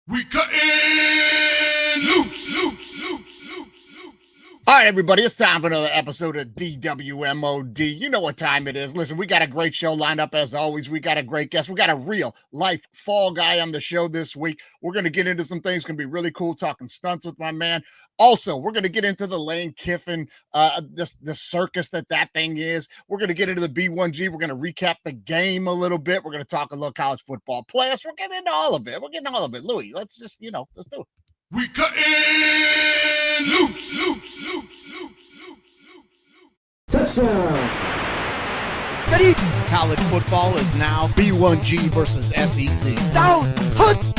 We cutting loose. All right, everybody, it's time for another episode of DWMOD. You know what time it is. Listen, we got a great show lined up as always. We got a great guest. We got a real life fall guy on the show this week. We're going to get into some things. It's going to be really cool talking stunts with my man. Also, we're going to get into the Lane Kiffin, the circus that thing is. We're going to get into the B1G. We're going to recap the game a little bit. We're going to talk a little college football playoffs. We're getting into all of it. Louis, let's do it. We cutting loose. College football is now B1G versus SEC. Down!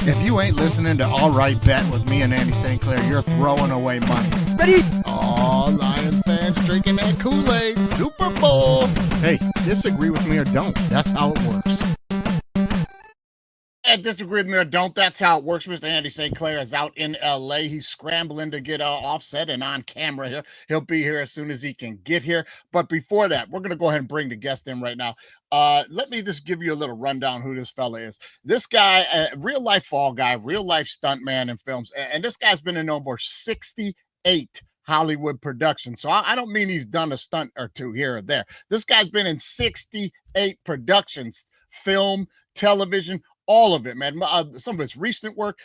If you ain't listening to All Right Bet with me and Andy St.Clair, you're throwing away money. Ready? Oh, Lions fans drinking that Kool-Aid. Super Bowl. Hey, disagree with me or don't. That's how it works. Disagree with me or don't, that's how it works. Mr. Andy St.Clair is out in LA. He's scrambling to get offset and on camera here. He'll be here as soon as he can get here. But before that, we're going to go ahead and bring the guest in right now. Let me just give you a little rundown who this fella is. This guy, real life fall guy, real life stunt man in films. And this guy's been in over 68 Hollywood productions. So I don't mean he's done a stunt or two here or there. This guy's been in 68 productions, film, television, all of it, man. Some of his recent work,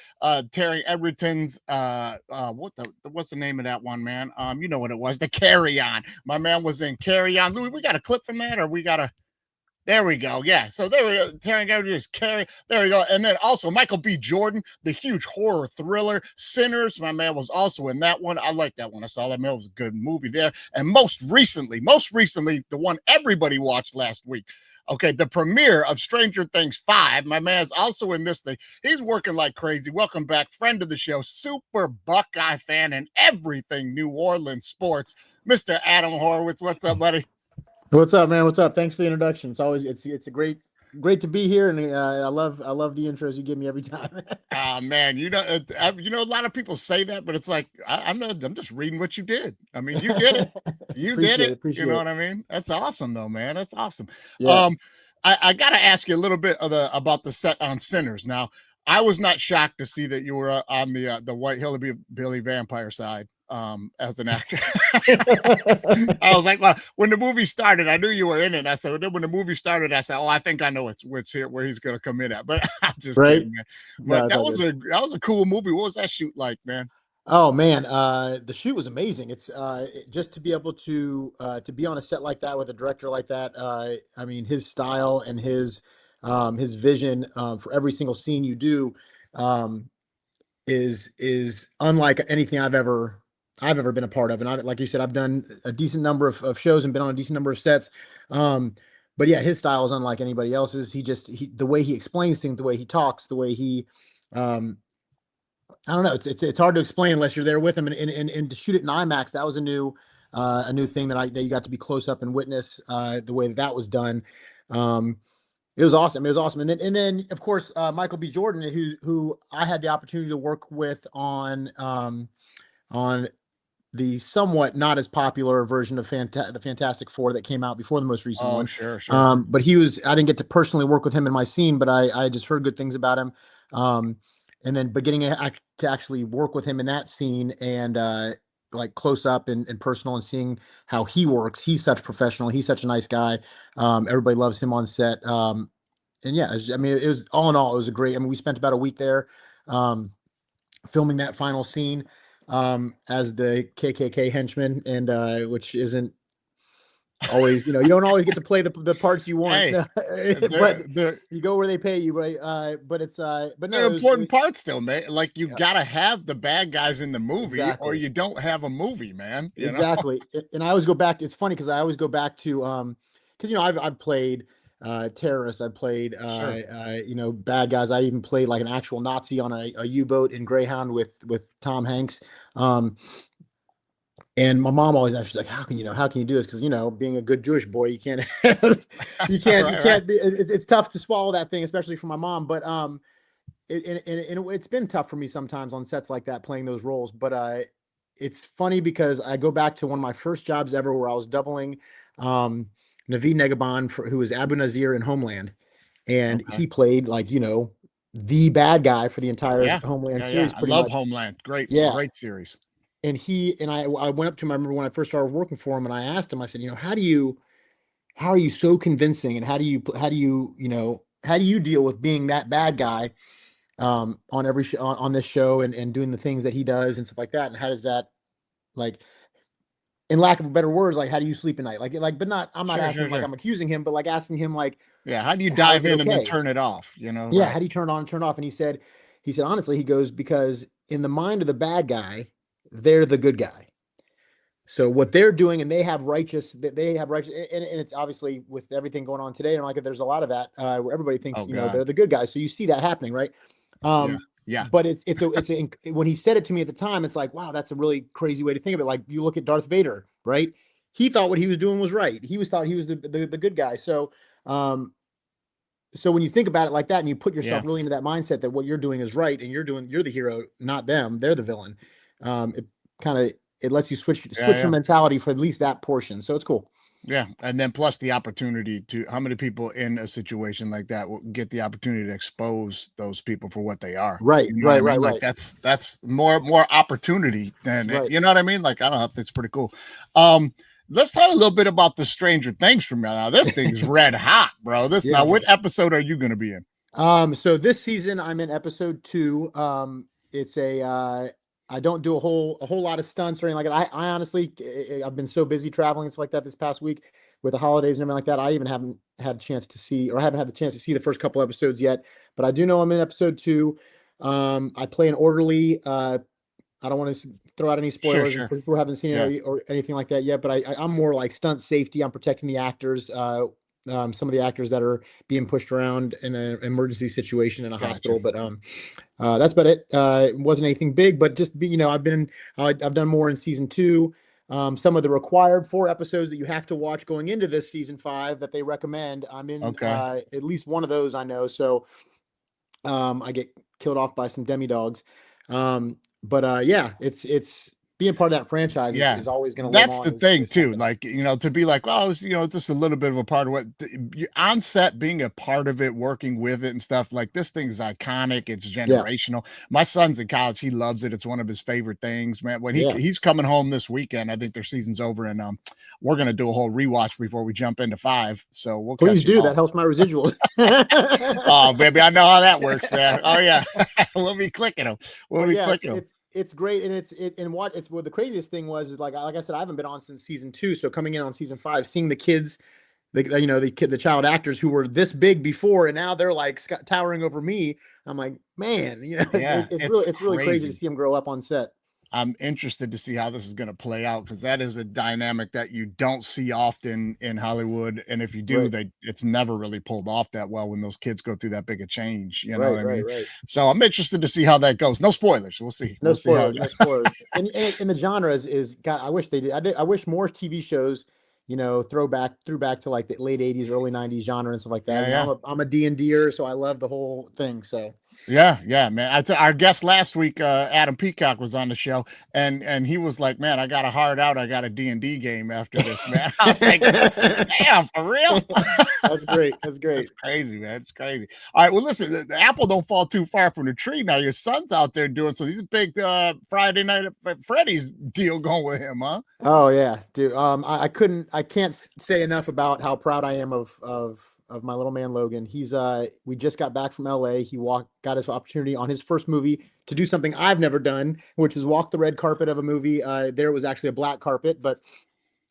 Terry Edgerton's, what's the name of that one, man? You know what it was, the Carry On. My man was in Carry On. Louis, we got a clip from that, or we got a? There we go. Yeah. So there we go. Terry Edgerton's Carry. There we go. And then also Michael B. Jordan, the huge horror thriller Sinners. My man was also in that one. I like that one. I saw that. Man, it was a good movie there. And most recently, the one everybody watched last week. Okay, the premiere of Stranger Things 5. My man's also in this thing. He's working like crazy. Welcome back, friend of the show, super Buckeye fan and everything New Orleans sports, Mr. Adam Horwitz. What's up, buddy? What's up, man? What's up? Thanks for the introduction. It's a great to be here, and I love the intros you give me every time. Oh man, a lot of people say that, but it's like I'm just reading what you did. I mean, you did it. You did it. You know what I mean? That's awesome, though, man. That's awesome. Yeah. I got to ask you a little bit about the set on Sinners. Now, I was not shocked to see that you were on the White Hillbilly Vampire side. As an actor. I was like, well, when the movie started, I knew you were in it. I said, when the movie started, I said, oh, I think I know where he's going to come in at. But I'm just kidding, man. But that was a cool movie. What was that shoot like, man? Oh man, the shoot was amazing. It's just to be able to be on a set like that with a director like that. I mean, his style and his vision for every single scene you do is unlike anything I've ever been a part of. And like you said, I've done a decent number of shows and been on a decent number of sets. But yeah, his style is unlike anybody else's. The way he explains things, the way he talks, the way he, I don't know. It's hard to explain unless you're there with him. And to shoot it in IMAX, that was a new thing that you got to be close up and witness the way that was done. It was awesome. And then of course, Michael B. Jordan, who I had the opportunity to work with on the somewhat not as popular version of the Fantastic Four that came out before the most recent one. Sure. But I didn't get to personally work with him in my scene, but I just heard good things about him. But getting to actually work with him in that scene and like close up and personal and seeing how he works. He's such a professional. He's such a nice guy. Everybody loves him on set. And yeah, it was all in all, it was we spent about a week there filming that final scene as the KKK henchman, and which isn't always, you don't always get to play the parts you want. Hey, but you go where they pay you, right? But they're important parts still, man. Like you gotta have the bad guys in the movie, or you don't have a movie, man. Exactly. And I always go back. It's funny because I always go back to because I've played terrorists. I played bad guys. I even played like an actual Nazi on a U-boat in Greyhound with Tom Hanks. And my mom always asked, she's like, how can you do this? Because, being a good Jewish boy, you can't be, it's tough to swallow that thing, especially for my mom. But it's been tough for me sometimes on sets like that, playing those roles. But it's funny because I go back to one of my first jobs ever where I was doubling Naveed Negahban, who was Abu Nazir in Homeland. And he played the bad guy for the entire Yeah. Homeland Yeah, series, yeah. I pretty love much. Homeland. Great, Yeah. great series. And I went up to him. I remember when I first started working for him, and I asked him, I said, how are you so convincing, and how do you deal with being that bad guy on every on this show, and doing the things that he does and stuff like that, and how does that, like, in lack of better words, like, how do you sleep at night, but not, I'm not Sure, asking sure, him like sure. I'm accusing him, but like asking him like, Yeah. How do you how is dive it in and then okay? turn it off? Yeah, Right. how do you turn it on and turn it off? And he said honestly, he goes, because in the mind of the bad guy, they're the good guy. So what they're doing, and they have righteous, and it's obviously with everything going on today, and like there's a lot of that where everybody thinks Oh God. they're the good guys. So you see that happening, right? Yeah. Yeah. But when he said it to me at the time, it's like, wow, that's a really crazy way to think of it. Like, you look at Darth Vader, right? He thought what he was doing was right. Thought he was the good guy. So when you think about it like that, and you put Yeah. yourself really into that mindset that what you're doing is right, and you're the hero, not them, they're the villain. It kind of, it lets you switch Yeah. your Yeah. mentality for at least that portion. So it's cool. Yeah, and then plus the opportunity to how many people in a situation like that will get the opportunity to expose those people for what they are. Right, You know what I right, mean? right, Like right, that's more opportunity than right. you know what I mean? Like I don't know if it's pretty cool. Let's talk a little bit about the Stranger Things from now. This thing's red hot, bro. Yeah, Now, man. what episode are you going to be in? So this season I'm in episode 2. It's I don't do a whole lot of stunts or anything like that. I honestly, I've been so busy traveling and stuff like that this past week with the holidays and everything like that. I even haven't had a chance to see, or haven't had the chance to see the first couple episodes yet. But I do know I'm in episode 2. I play an orderly. I don't want to throw out any Sure, spoilers and sure. for people who haven't seen Yeah, it or anything like that yet. But I'm more like stunt safety. I'm protecting the actors. Some of the actors that are being pushed around in an emergency situation in a gotcha. hospital. But that's about it. It wasn't anything big, but just I've done more in season 2. Some of the required 4 episodes that you have to watch going into this season 5 that they recommend, I'm in Okay. at least one of those, I know. So I get killed off by some demi-dogs. But yeah, it's being part of that franchise Yeah, is always going to live that's on the thing as too. something. Like, to be like, well, it's, just a little bit of a part of what on set, being a part of it, working with it and stuff. Like, this thing's iconic. It's Yeah, generational. My son's in college. He loves it. It's one of his favorite things, man. When yeah. he's coming home this weekend, I think their season's over, and we're gonna do a whole rewatch before we jump into 5. So we'll Please catch him do. all. That helps my residuals. Oh, baby, I know how that works, man. Oh yeah, we'll be clicking them. We'll But be yeah, clicking them. it's great, and what the craziest thing was is like I said, I haven't been on since season 2. So coming in on season 5, seeing the kids, the child actors who were this big before, and now they're like towering over me. I'm like, man, Yeah, it's it's really crazy to crazy. see them grow up on set. I'm interested to see how this is going to play out, because that is a dynamic that you don't see often in Hollywood, and if you do, Right, it's never really pulled off that well when those kids go through that big a change. You know what right, I right, mean? right. So I'm interested to see how that goes. No spoilers. We'll see. No We'll see how it spoilers, no goes. spoilers. And the genre is God, I wish they did. I wish more TV shows, threw back to like the late 80s, early 90s genre and stuff like that. Yeah, yeah. I'm a D&Der, so I love the whole thing. So Yeah, man. Our guest last week, Adam Peacock, was on the show, and he was like, "Man, I got a hard out. I got a D&D game after this, man." I was like, "Damn, for real?" That's great. That's That's great. crazy, man. It's crazy. All right, well, listen, the apple don't fall too far from the tree. Now your son's out there doing so. He's a big Friday Night at Freddy's deal going with him, huh? Oh yeah, dude. I can't say enough about how proud I am of my little man Logan. We just got back from LA. Got his opportunity on his first movie to do something I've never done, which is walk the red carpet of a movie. There was actually a black carpet, but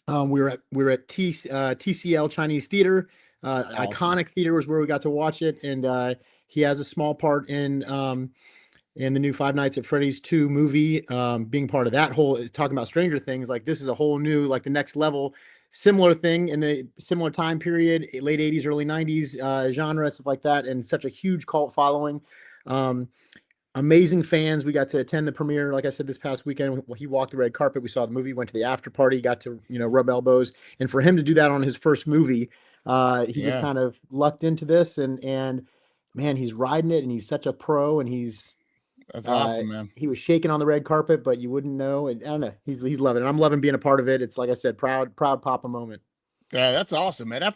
we were at TCL Chinese Theater. Awesome. Iconic theater was where we got to watch it, and he has a small part in the new Five Nights at Freddy's 2 movie, being part of that whole, talking about Stranger Things. Like, this is a whole new, like, the next level, similar thing in the similar time period, late 80s, early 90s genre, stuff like that, and such a huge cult following. Um, Amazing fans. We got to attend the premiere, like I said, this past weekend. He walked the red carpet. We saw the movie, went to the after party, got to, rub elbows. And for him to do that on his first movie, he just Yeah, kind of lucked into this, and man, he's riding it, and he's such a pro, and that's awesome, man. he was shaking on the red carpet, but you wouldn't know. And I don't know, he's loving it. I'm loving being a part of it. It's, like I said, proud Papa moment. Yeah, that's awesome, man. That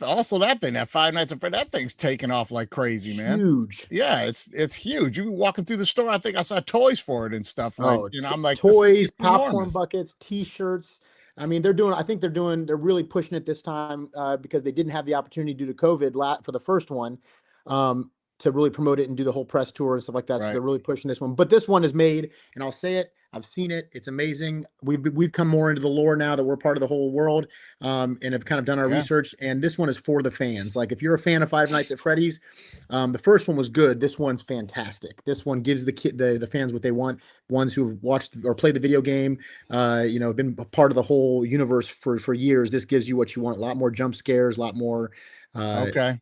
thing, that Five Nights at Freddy's, that thing's taking off like crazy, man. Huge. Yeah, it's huge. You were walking through the store, I think I saw toys for it and stuff. Like, Oh, I'm like, toys, popcorn enormous. buckets, T-shirts. I mean, I think they're really pushing it this time because they didn't have the opportunity due to COVID for the first one to really promote it and do the whole press tour and stuff like that. So Right. they're really pushing this one. But this one is made, and I'll say it, I've seen it. It's amazing. We've come more into the lore now that we're part of the whole world and have kind of done our research. And this one is for the fans. Like if you're a fan of Five Nights at Freddy's, the first one was good. This one's fantastic. This one gives the fans what they want. Ones who've watched or played the video game, been a part of the whole universe for years. This gives you what you want. A lot more jump scares, a lot more Okay.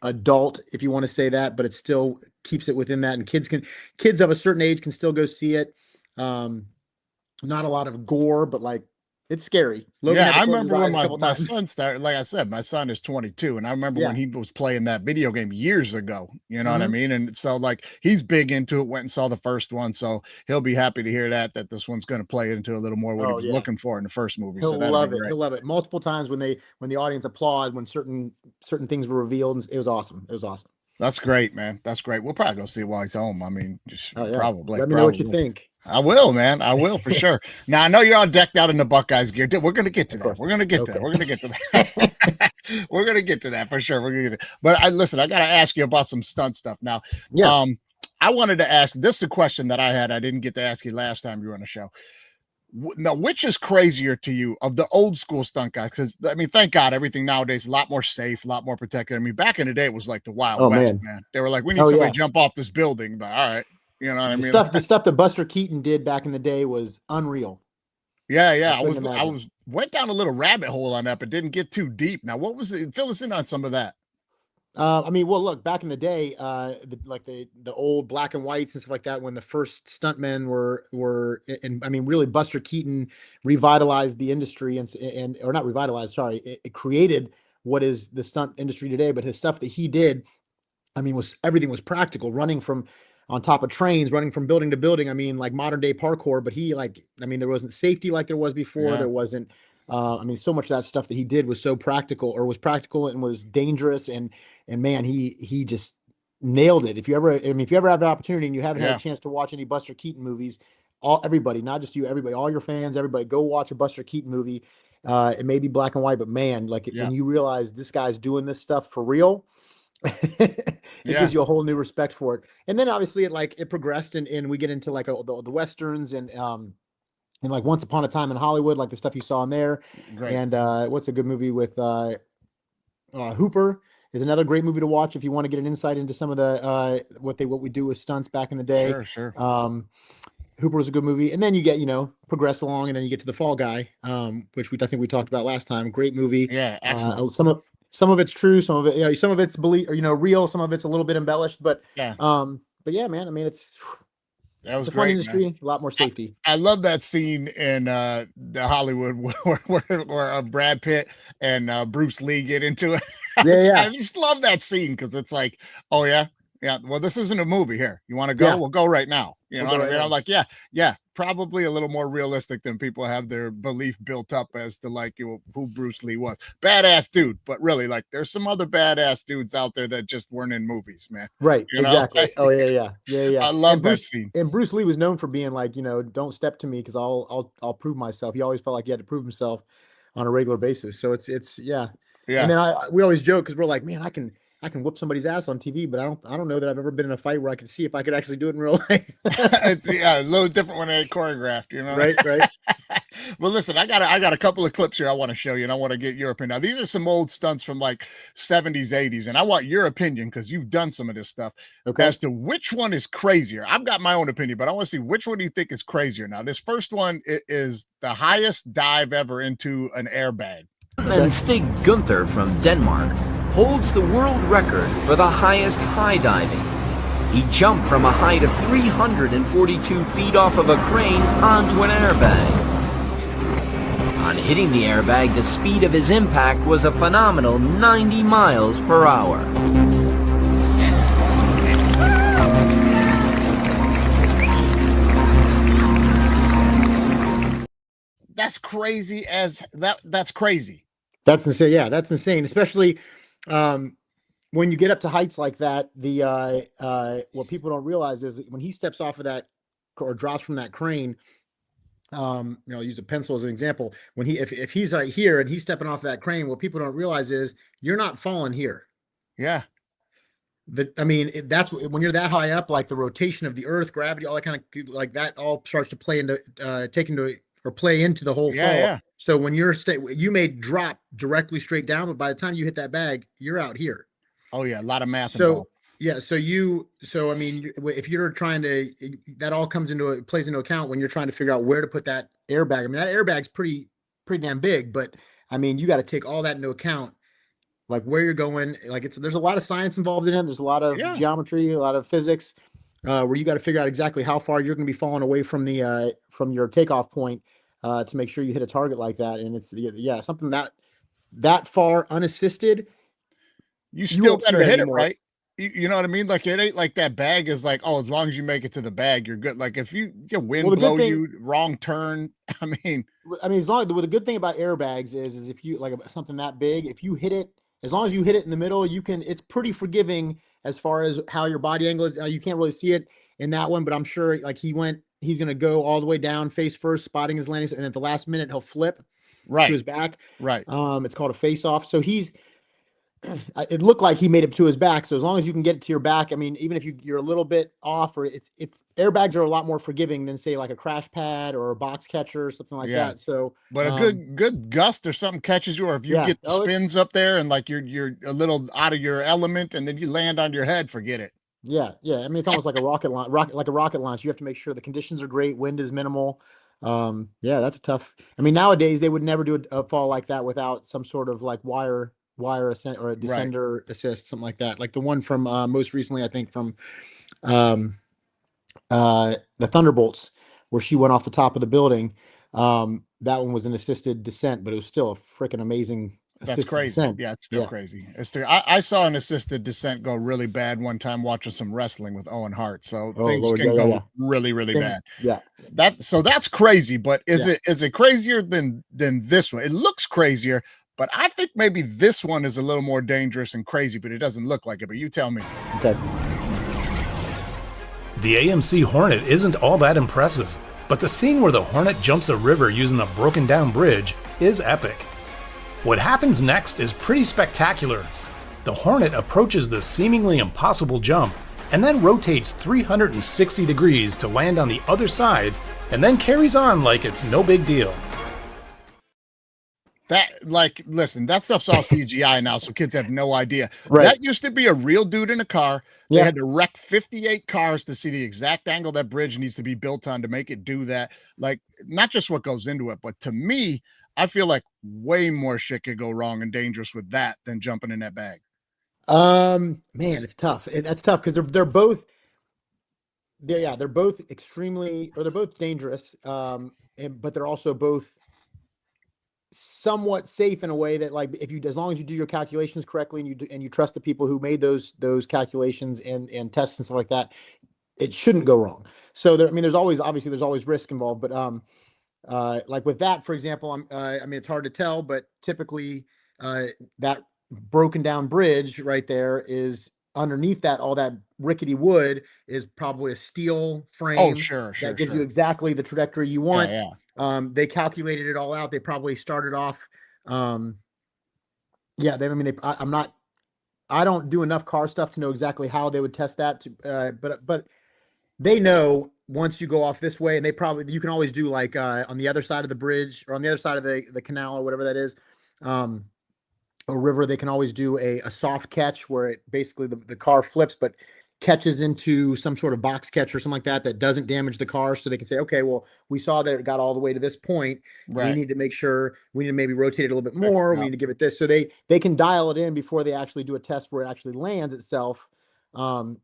adult, if you want to say that, but it still keeps it within that. And kids of a certain age can still go see it. Not a lot of gore, but like it's scary. Yeah, I remember when my son started. Like I said, my son is 22, and I remember when he was playing that video game years ago. You know what I mean? And so like he's big into it. Went and saw the first one, so he'll be happy to hear that this one's going to play into a little more what he was looking for in the first movie. He'll so love it. He'll love it. Multiple times when the audience applaud when certain things were revealed, and it was awesome. It was awesome. That's great, man. That's great. We'll probably go see it while he's home. I mean, just probably. Let me know what you think. I will, man. I will for sure. Now I know you're all decked out in the Buckeyes gear. We're gonna get to that. We're gonna get to that. We're gonna get to that. We're gonna get to that for sure. We're gonna get it. But listen, I gotta ask you about some stunt stuff now. Yeah. I wanted to ask. This is a question that I had. I didn't get to ask you last time you were on the show. Now, which is crazier to you of the old school stunt guys? Because I mean, thank God everything nowadays is a lot more safe, a lot more protected. I mean, back in the day, it was like the Wild West, man. They were like, we need somebody to jump off this building. But all right. You know what I mean? The stuff that Buster Keaton did back in the day was unreal. Yeah. I went down a little rabbit hole on that, but didn't get too deep. Now, what was it? Fill us in on some of that. I mean, well, look, back in the day, the old black and whites and stuff like that, when the first stuntmen were, and I mean, really, Buster Keaton revitalized the industry or not revitalized, sorry, it created what is the stunt industry today. But his stuff that he did, I mean, everything was practical, running from on top of trains, running from building to building. I mean, like modern day parkour, but there wasn't safety like there was before. Yeah. There wasn't, I mean, so much of that stuff that he did was practical and was dangerous. And man, he just nailed it. If you ever have the opportunity and you haven't had a chance to watch any Buster Keaton movies, everybody, not just you, everybody, all your fans, everybody, go watch a Buster Keaton movie. It may be black and white, but man, when you realize this guy's doing this stuff for real, it gives you a whole new respect for it. And then obviously it progressed and we get into like the Westerns and like Once Upon a Time in Hollywood, like the stuff you saw in there. Great. And what's a good movie with Hooper is another great movie to watch if you want to get an insight into some of the what we do with stunts back in the day. Sure. Hooper was a good movie. And then you get, progress along and then you get to The Fall Guy, which I think we talked about last time. Great movie. Yeah, excellent. Some of it's true, some of it, some of it's real, some of it's a little bit embellished, but yeah, man, I mean, it's a fun industry, man. A lot more safety. I love that scene in the Hollywood where Brad Pitt and Bruce Lee get into it. I just love that scene because it's like, oh yeah. Well, this isn't a movie here. You want to go? Yeah. We'll go right now. You know what I mean? I'm like, yeah, probably a little more realistic than people have their belief built up as to like who Bruce Lee was. Badass dude, but really, like, there's some other badass dudes out there that just weren't in movies, man. Right? Exactly. Oh yeah. I love that scene. And Bruce Lee was known for being like, don't step to me because I'll prove myself. He always felt like he had to prove himself on a regular basis. So it's yeah. And then we always joke because we're like, man, I can whoop somebody's ass on TV, but I don't know that I've ever been in a fight where I can see if I could actually do it in real life. It's a little different when they choreographed, Right. Well, listen, I got a couple of clips here I want to show you, and I want to get your opinion. Now, these are some old stunts from like 70s, 80s, and I want your opinion because you've done some of this stuff as to which one is crazier. I've got my own opinion, but I want to see which one do you think is crazier. Now, this first one is the highest dive ever into an airbag. And Stig Gunther from Denmark holds the world record for the highest high diving. He jumped from a height of 342 feet off of a crane onto an airbag. On hitting the airbag, the speed of his impact was a phenomenal 90 miles per hour. That's crazy that's crazy. That's insane. Yeah, that's insane. Especially when you get up to heights like that. What people don't realize is that when he steps off of that or drops from that crane, I'll use a pencil as an example. When if he's right here and he's stepping off that crane, what people don't realize is you're not falling here. Yeah. That's when you're that high up, like the rotation of the earth, gravity, all that kind of like that all starts to play into play into the whole fall. Yeah. So when you may drop directly straight down, but by the time you hit that bag, you're out here. Oh yeah, a lot of math So involved. if you're trying to, that all plays into account when you're trying to figure out where to put that airbag. I mean, that airbag's pretty damn big, but I mean, you got to take all that into account, like where you're going. Like there's a lot of science involved in it. There's a lot of geometry, a lot of physics, where you got to figure out exactly how far you're going to be falling away from from your takeoff point, to make sure you hit a target like that. And it's something that far unassisted. You still better hit it right. You know what I mean? Like it ain't like that bag is like, oh, as long as you make it to the bag, you're good. Like if you wind blow you, wrong turn. I mean, the good thing about airbags is if you like something that big, if you hit it, as long as you hit it in the middle, it's pretty forgiving as far as how your body angle is. You can't really see it in that one, but I'm sure like he's going to go all the way down face first, spotting his landing, and at the last minute he'll flip to his back. Right. It's called a face off. So it looked like he made it to his back. So as long as you can get it to your back, I mean, even if you're a little bit off, or it's airbags are a lot more forgiving than say like a crash pad or a box catcher or something like that. So, but a good gust or something catches you, or if you get spins up there and like you're a little out of your element and then you land on your head, forget it. Yeah. I mean, it's almost like a rocket launch. You have to make sure the conditions are great, wind is minimal. That's a tough. I mean, nowadays they would never do a fall like that without some sort of like wire ascent or a descender assist, something like that. Like the one from most recently, I think from the Thunderbolts, where she went off the top of the building. That one was an assisted descent, but it was still a freaking amazing. That's crazy. Descent. Yeah, it's still crazy. I saw an assisted descent go really bad one time watching some wrestling with Owen Hart. So things can go really, really bad. Yeah. That's crazy. But is it crazier than this one? It looks crazier. But I think maybe this one is a little more dangerous and crazy, but it doesn't look like it. But you tell me. Okay. The AMC Hornet isn't all that impressive, but the scene where the Hornet jumps a river using a broken down bridge is epic. What happens next is pretty spectacular. The Hornet approaches the seemingly impossible jump and then rotates 360 degrees to land on the other side and then carries on like it's no big deal. Listen, that stuff's all CGI now, so kids have no idea. Right. That used to be a real dude in a car. They had to wreck 58 cars to see the exact angle that bridge needs to be built on to make it do that. Like, not just what goes into it, but to me, I feel like way more shit could go wrong and dangerous with that than jumping in that bag. Man, it's tough. That's tough because they're both extremely, or they're both dangerous. But they're also both somewhat safe in a way that, like, as long as you do your calculations correctly and you trust the people who made those calculations and tests and stuff like that, it shouldn't go wrong. So there's always risk involved, but like with that, for example, it's hard to tell, but typically that broken down bridge right there is underneath that, all that rickety wood is probably a steel frame. Oh, sure. That gives you exactly the trajectory you want. Yeah. They calculated it all out. They probably started off. I don't do enough car stuff to know exactly how they would test that. But they know once you go off this way, and you can always do like on the other side of the bridge or on the other side of the canal or whatever that is, or river. They can always do a soft catch where it basically the car flips, but catches into some sort of box catch or something like that doesn't damage the car. So they can say, okay, well, we saw that it got all the way to this point. Right. We need to make sure we need to maybe rotate it a little bit more. We need to give it this. So they can dial it in before they actually do a test where it actually lands itself. And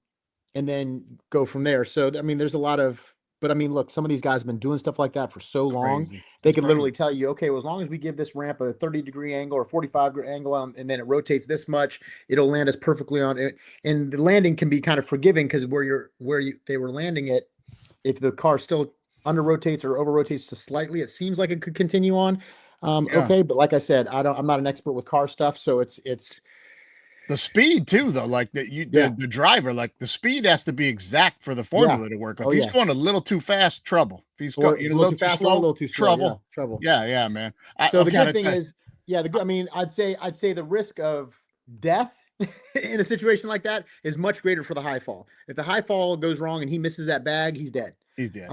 then go from there. So, there's a lot of, but look, some of these guys have been doing stuff like that for so long. They could literally tell you, okay, well, as long as we give this ramp a 30-degree angle or 45-degree angle, and then it rotates this much, it'll land us perfectly on it. And the landing can be kind of forgiving because they were landing it, if the car still under rotates or over rotates just slightly, it seems like it could continue on. Yeah. Okay, but like I said, I'm not an expert with car stuff, so it's The speed too, though, like the driver, like the speed has to be exact for the formula to work. If Oh, he's yeah. going a little too fast, trouble. If he's or going a little too fast or a slow, little too slow. Yeah, trouble. trouble. Yeah, man. So the okay, good thing is, I mean, I'd say the risk of death in a situation like that is much greater for the high fall. If the high fall goes wrong and he misses that bag, he's dead. he's dead.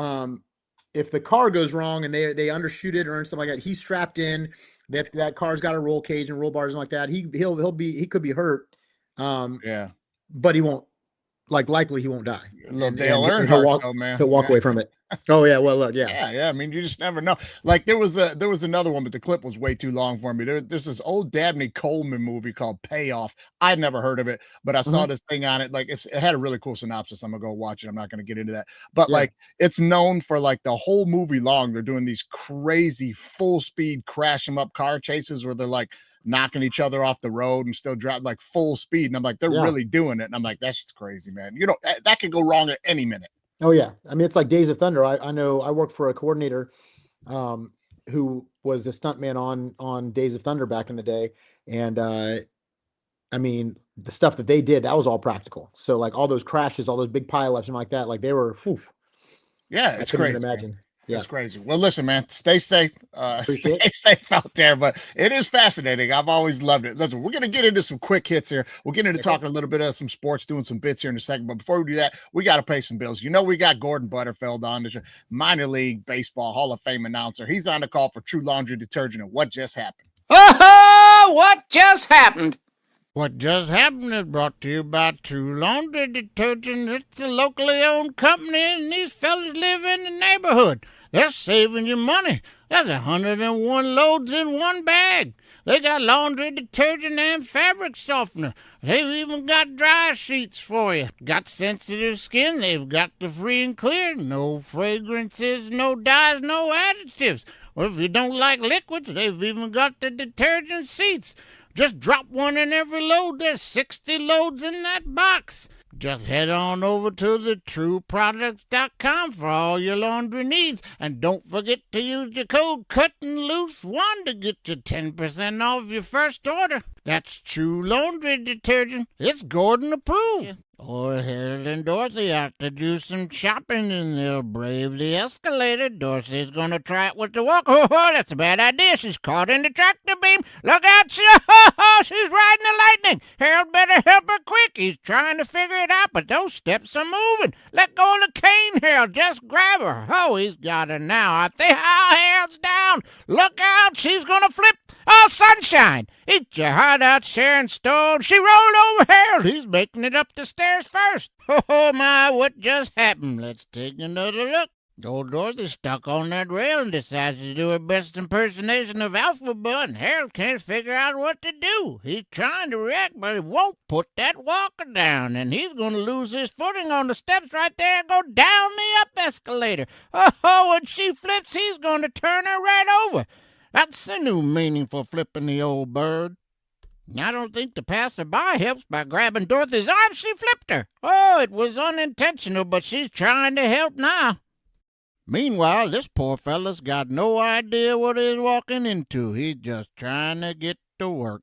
If the car goes wrong and they undershoot it or something like that, he's strapped in. That car's got a roll cage and roll bars and like that. He could be hurt. Yeah, But he won't. Likely he won't die. little And Dale he'll Earnhardt, walk. though, man. He'll walk away from it. Oh yeah. Well, look. Yeah. Yeah. I mean, you just never know. Like there was another one, but the clip was way too long for me. There's this old Dabney Coleman movie called Payoff. I'd never heard of it, but I saw this thing on it. Like it had a really cool synopsis. I'm gonna go watch it. I'm not gonna get into that, but like it's known for like the whole movie long. They're doing these crazy full speed crash 'em up car chases where they're like knocking each other off the road and still drive like full speed. And I'm like, they're really doing it. And I'm like, that's just crazy, man. You know, that could go wrong at any minute. Oh yeah. I mean, it's like Days of Thunder. I know I worked for a coordinator who was a stuntman on Days of Thunder back in the day. And I mean, the stuff that they did, that was all practical. So like all those crashes, all those big pileups and like that, like they were, Yeah, I it's couldn't crazy. even imagine. Yeah. It's crazy. Well, listen, man, stay safe. Appreciate Stay safe out there. But it is fascinating. I've always loved it. Listen, we're going to get into some quick hits here. We'll get into talking a little bit of some sports, doing some bits here in a second. But before we do that, we got to pay some bills. You know, we got Gordon Butterfield on, the minor league baseball Hall of Fame announcer. He's on the call for True Laundry Detergent. And what just happened? Oh, what just happened? What just happened is brought to you by True Laundry Detergent. It's a locally owned company, and these fellas live in the neighborhood. They're saving you money. There's 101 loads in one bag. They got laundry detergent and fabric softener. They've even got dry sheets for you. Got sensitive skin, they've got the free and clear. No fragrances, no dyes, no additives. Or if you don't like liquids, they've even got the detergent sheets. Just drop one in every load. There's 60 loads in that box. Just head on over to thetrueproducts.com for all your laundry needs. And don't forget to use your code CUTTINGLOOSE1 to get you 10% off your first order. That's True Laundry Detergent. It's Gordon approved. Or Harold and Dorothy out to do some shopping and they'll brave the escalator. Dorothy's gonna try it with the walk. Oh, that's a bad idea. She's caught in the tractor beam. Look out, she's riding the lightning. Harold better help her quick. He's trying to figure it out, but those steps are moving. Let go of the cane, Harold. Just grab her. Oh, he's got her now. I think, Harold's down. Look out, she's gonna flip. Oh, sunshine! Eat your heart out, Sharon Stone. She rolled over Harold. He's making it up the stairs first. Oh, my, what just happened? Let's take another look. Old Dorothy's stuck on that rail and decides to do her best impersonation of Alphaba, and Harold can't figure out what to do. He's trying to react, but he won't put that walker down, and he's going to lose his footing on the steps right there and go down the up escalator. Oh, when she flips, he's going to turn her right over. That's a new meaning for flipping the old bird. I don't think the passerby helps by grabbing Dorothy's arm. She flipped her. Oh, it was unintentional, but she's trying to help now. Meanwhile, this poor fella's got no idea what he's walking into. He's just trying to get to work.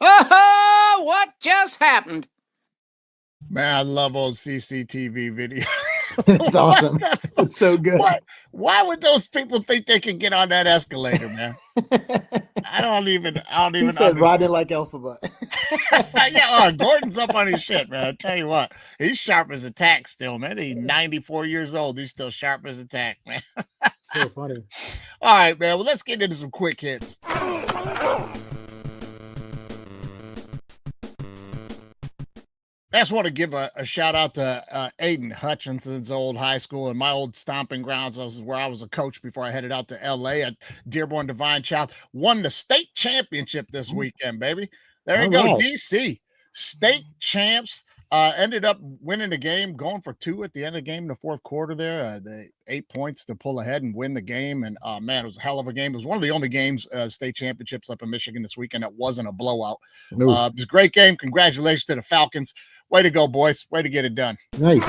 Oh, what just happened? Man, I love old CCTV video. It's awesome. It's so good. Why would those people think they can get on that escalator, man? I don't even. He said riding like Alphaba. Yeah, Gordon's up on his shit, man. I tell you what, he's sharp as a tack still, man. He's 94 years old. He's still sharp as a tack, man. So funny. All right, man. Well, let's get into some quick hits. I just want to give a shout out to Aiden Hutchinson's old high school and my old stomping grounds. This is where I was a coach before I headed out to LA at Dearborn Divine Child. Won the state championship this weekend, baby. There you go, DC. State champs. Ended up winning the game, going for 2 at the end of the game in the fourth quarter there. The 8 points to pull ahead and win the game. And man, it was a hell of a game. It was one of the only games, state championships up in Michigan this weekend that wasn't a blowout. It was a great game. Congratulations to the Falcons. Way to go, boys. Way to get it done. Nice.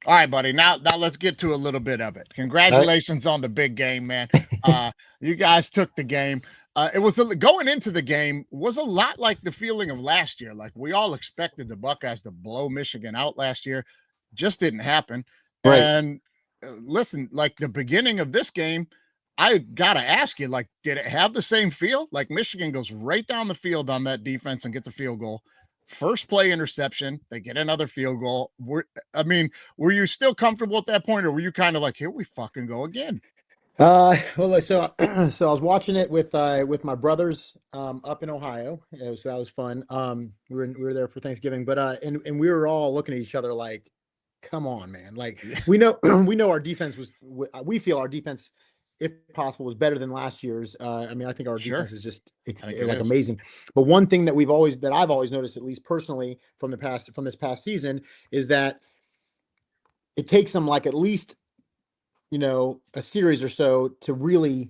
All right, buddy. Now let's get to a little bit of it. Congratulations on the big game, man. You guys took the game. It was going into the game was a lot like the feeling of last year. Like we all expected the Buckeyes to blow Michigan out last year, just didn't happen. Right. And listen, like the beginning of this game, I gotta ask you, like, did it have the same feel? Like Michigan goes right down the field on that defense and gets a field goal. First play interception, they get another field goal. Were you still comfortable at that point, or were you kind of like, here we fucking go again? Well, so I was watching it with my brothers up in Ohio. So that was fun. We were there for Thanksgiving, but and we were all looking at each other like, come on, man. Like we know our defense we feel our defense, if possible, was better than last year's. I think our defense is just amazing. But one thing that I've always noticed, at least personally from this past season, is that it takes them like at least, a series or so to really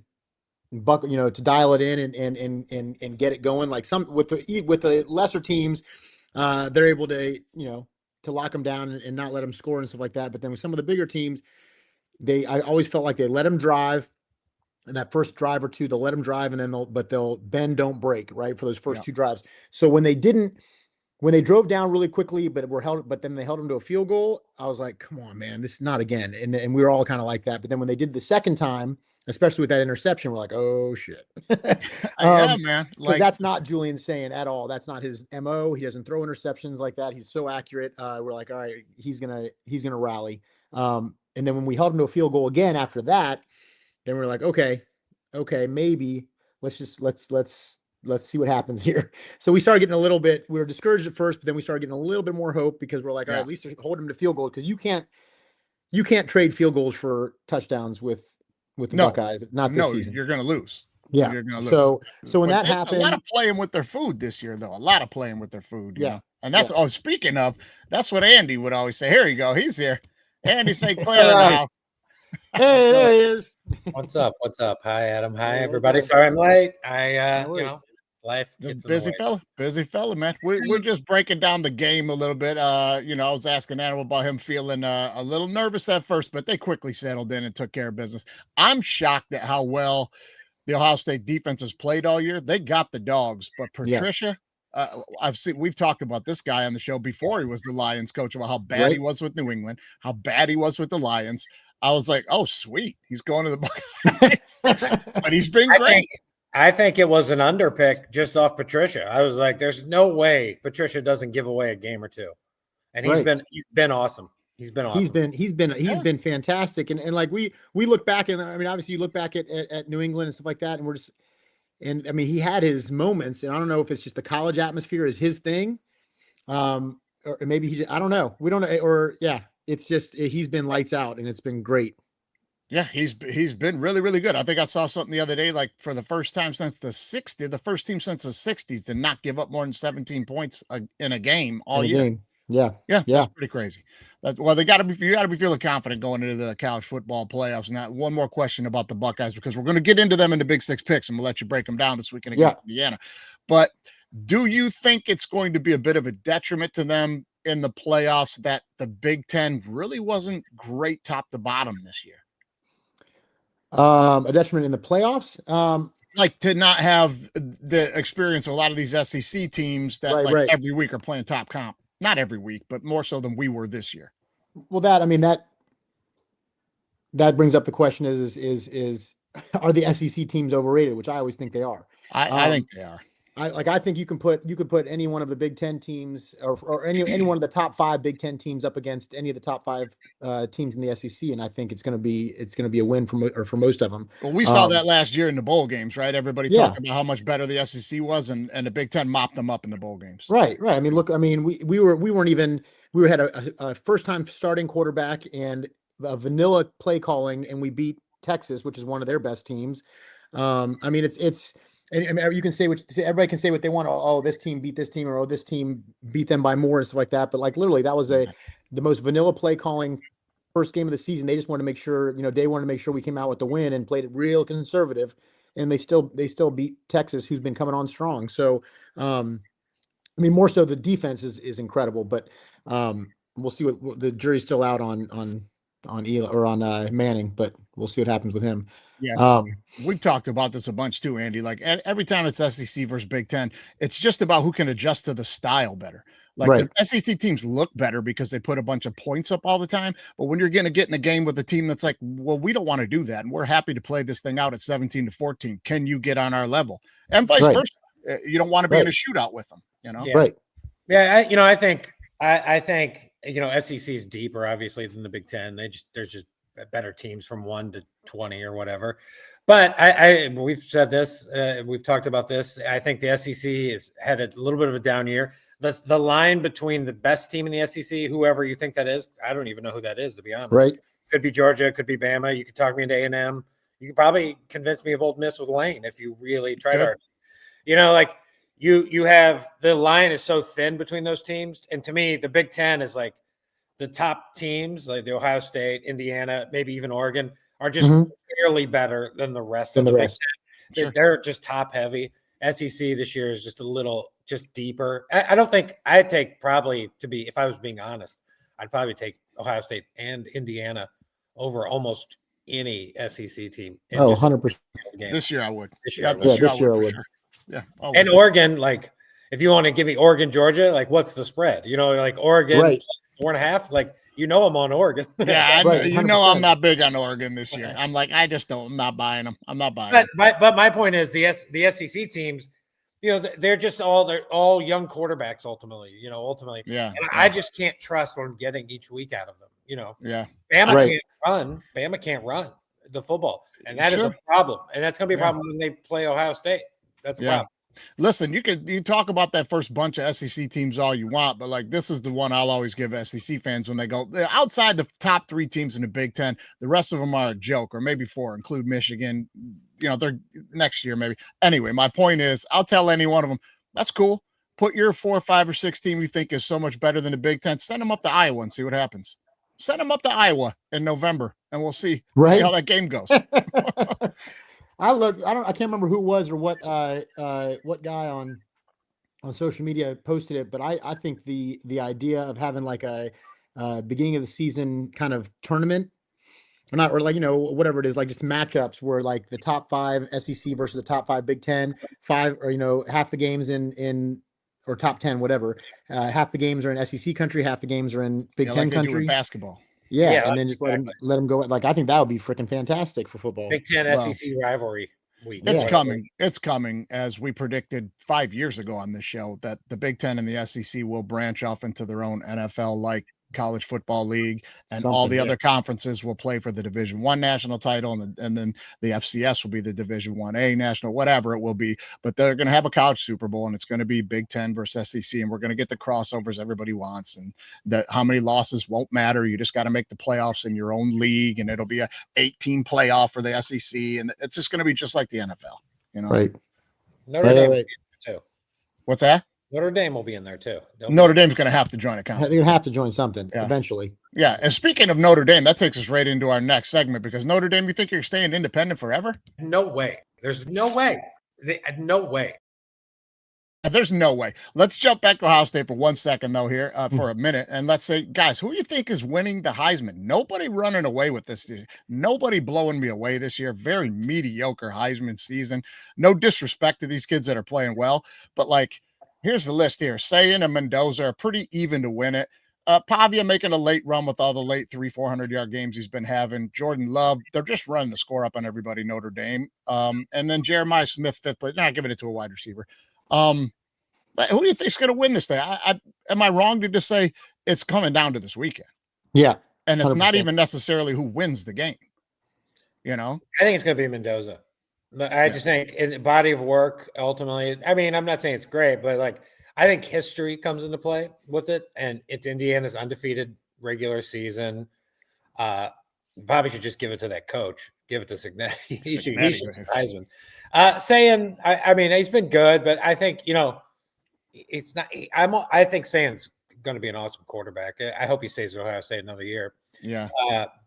to dial it in and get it going. Like some with the lesser teams, they're able to, to lock them down and not let them score and stuff like that. But then with some of the bigger teams, I always felt like they let them drive. And that first drive or two, they'll let them drive, and then they'll bend, don't break, right, for those first two drives. So when they drove down really quickly, but then they held them to a field goal, I was like, come on, man, this is not again. And we were all kind of like that. But then when they did the second time, especially with that interception, we're like, oh shit. Yeah, man. Like that's not Julian saying at all. That's not his MO. He doesn't throw interceptions like that. He's so accurate. We're like, all right, he's gonna rally. And then when we held him to a field goal again after that, then we're like, okay, maybe let's see what happens here. So we started getting a little bit, we were discouraged at first, but then we started getting a little bit more hope because we're like, all right, at least they're holding them to field goals, because you can't trade field goals for touchdowns with the Buckeyes. Not this season. You're going to lose. Yeah. You're gonna lose. So when that happened, a lot of playing with their food this year, though. A lot of playing with their food. Yeah. And that's speaking of, that's what Andy would always say. Here you go. He's here. Andy St.Clair in the house. Hey, there he is. What's up? Hi, Adam. Hi, everybody. Sorry I'm late. Life just gets busy fella, man. We're just breaking down the game a little bit. I was asking Adam about him feeling a little nervous at first, but they quickly settled in and took care of business. I'm shocked at how well the Ohio State defense has played all year. They got the dogs, but Patricia, we've talked about this guy on the show before he was the Lions coach, about how bad he was with New England, how bad he was with the Lions. I was like, oh, sweet. He's going to the Buckeyes. But he's been great. I think it was an underpick just off Patricia. I was like, there's no way Patricia doesn't give away a game or two. And he's been awesome. He's been awesome. He's been fantastic. And like we look back, and obviously you look back at New England and stuff like that, and he had his moments, and I don't know if it's just the college atmosphere is his thing. Or maybe I don't know. We don't know, it's just he's been lights out, and it's been great. Yeah, he's been really, really good. I think I saw something the other day, like for the first time since the first team since the 60s to not give up more than 17 points in a game all year. Yeah. That's pretty crazy. You got to be feeling confident going into the college football playoffs. Now, one more question about the Buckeyes, because we're going to get into them in the Big Six picks, and we'll let you break them down this weekend against Indiana. But do you think it's going to be a bit of a detriment to them in the playoffs that the Big Ten really wasn't great top to bottom this year? A detriment in the playoffs? Like to not have the experience of a lot of these SEC teams that every week are playing top comp. Not every week, but more so than we were this year. Well, that brings up the question is are the SEC teams overrated? Which I always think they are. I think they are. I think you could put any one of the Big Ten teams or any one of the top 5 Big Ten teams up against any of the top 5 teams in the SEC, and I think it's going to be a win for most of them. Well, we saw that last year in the bowl games, right? Everybody talked about how much better the SEC was, and the Big Ten mopped them up in the bowl games. Right. I mean, look, we had a first time starting quarterback and a vanilla play calling, and we beat Texas, which is one of their best teams. And you can say everybody can say what they want. Oh, this team beat this team, or this team beat them by more and stuff like that. But like literally, that was the most vanilla play calling first game of the season. They just wanted to make sure, they wanted to make sure we came out with the win and played it real conservative. And they still beat Texas, who's been coming on strong. So, more so the defense is incredible. But we'll see what the jury's still out on Eli or on Manning, but we'll see what happens with him. Yeah. We've talked about this a bunch too, Andy. Like every time it's SEC versus Big Ten, it's just about who can adjust to the style better. Like the SEC teams look better because they put a bunch of points up all the time. But when you're going to get in a game with a team that's like, well, we don't want to do that, and we're happy to play this thing out at 17-14. Can you get on our level? And vice versa. You don't want to be in a shootout with them. You know, Yeah, I think SEC is deeper, obviously, than the Big Ten. There's just better teams from 1 to 20 or whatever. But we've said this, we've talked about this. I think the SEC has had a little bit of a down year. The line between the best team in the SEC, whoever you think that is, I don't even know who that is, to be honest. Right. Could be Georgia, could be Bama. You could talk me into A&M. You could probably convince me of Ole Miss with Lane if you really tried hard. Like you have the line is so thin between those teams. And to me, the Big Ten is like the top teams, like the Ohio State, Indiana, maybe even Oregon, are just clearly better than the rest of the Big Ten. Sure. They're just top heavy. SEC this year is just a little just deeper. I don't think I'd take probably to be, if I was being honest, I'd probably take Ohio State and Indiana over almost any SEC team. 100%. This year I would. This year I would. Sure. Yeah. And Oregon, like if you want to give me Oregon, Georgia, like what's the spread? Like Oregon 4.5, like I'm on Oregon. Yeah, I'm not big on Oregon this year. I'm like, I'm not buying them. I'm not buying them. But my point is the SEC teams, they're all young quarterbacks ultimately. Yeah. And I just can't trust what I'm getting each week out of them. Yeah. Bama can't run the football, and that is a problem. And that's going to be a problem when they play Ohio State. That's a problem. Listen, you talk about that first bunch of SEC teams all you want, but like this is the one I'll always give SEC fans when they go outside the top 3 teams in the Big Ten. The rest of them are a joke, or maybe 4, include Michigan. They're next year maybe. Anyway, my point is, I'll tell any one of them that's cool. Put your 4, 5, or 6 team you think is so much better than the Big Ten. Send them up to Iowa and see what happens. Send them up to Iowa in November, and we'll see how that game goes. I can't remember who it was or what guy on social media posted it, but I think the idea of having like a beginning of the season kind of tournament whatever it is, like just matchups where like the top 5 SEC versus the top 5 Big Ten, 5 or half the games in or top 10, whatever. Half the games are in SEC country, half the games are in Big Ten country. Basketball. Yeah, and then just let them go. Like I think that would be freaking fantastic for football. Big Ten SEC rivalry week. It's coming. It's coming, as we predicted 5 years ago on this show, that the Big Ten and the SEC will branch off into their own NFL-like college football league, and all the other conferences will play for the Division I national title, and then the FCS will be the Division 1A national, whatever it will be. But they're going to have a college Super Bowl, and it's going to be Big Ten versus SEC, and we're going to get the crossovers everybody wants, and how many losses won't matter. You just got to make the playoffs in your own league, and it'll be a 8-team playoff for the SEC, and it's just going to be just like the NFL. Right. Notre Dame will be in there too. What's that? Notre Dame will be in there too. Notre Dame's going to have to join a conference. They're going to have to join something eventually. Yeah. And speaking of Notre Dame, that takes us right into our next segment, because Notre Dame, you think you're staying independent forever? No way. There's no way. No way. There's no way. Let's jump back to Ohio State for 1 second, though, here for a minute. And let's say, guys, who do you think is winning the Heisman? Nobody running away with this. Nobody blowing me away this year. Very mediocre Heisman season. No disrespect to these kids that are playing well, but like, here's the list here. Sayin and Mendoza are pretty even to win it. Pavia making a late run with all the late 300-400-yard games he's been having. Jordan Love, they're just running the score up on everybody, Notre Dame. And then Jeremiah Smith, 5th place. Nah, giving it to a wide receiver. Who do you think is going to win this thing? Am I wrong to just say it's coming down to this weekend? Yeah. And it's 100%. Not even necessarily who wins the game. I think it's going to be Mendoza. I just think in the body of work, ultimately, I mean, I'm not saying it's great, but like, I think history comes into play with it, and it's Indiana's undefeated regular season. Bobby should just give it to that coach. Give it to Signetti. He should Heisman. Saying, I mean, he's been good, but I think, it's not. I think Sayin's going to be an awesome quarterback. I hope he stays at Ohio State another year. Yeah.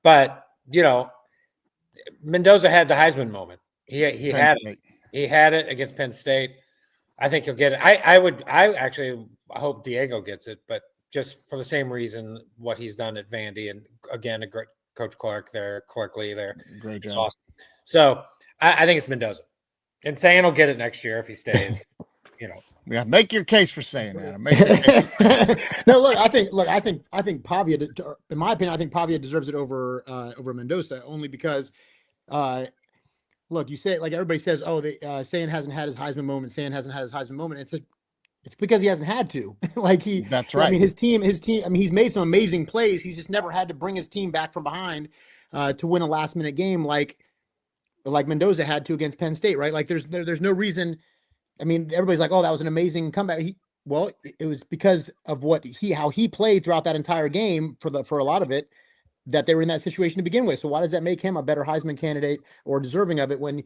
But Mendoza had the Heisman moment. He had it. He had it against Penn State. I think he'll get it. I hope Diego gets it, but just for the same reason what he's done at Vandy, and again, a great Coach Clark Lee there. Great It's job. awesome. So I think it's Mendoza, and Sayin will get it next year if he stays. Yeah, make your case for saying that. Make your case. No, look, I think Pavia, in my opinion, I think Pavia deserves it over Mendoza, only because, look, you say, like everybody says, oh, Sayin hasn't had his Heisman moment. Sayin hasn't had his Heisman moment. It's because he hasn't had to. That's right. I mean, his team. I mean, he's made some amazing plays. He's just never had to bring his team back from behind to win a last minute game like Mendoza had to against Penn State, right? Like there's no reason. I mean, everybody's like, oh, that was an amazing comeback. It was because of how he played throughout that entire game for a lot of it, that they were in that situation to begin with. So why does that make him a better Heisman candidate or deserving of it when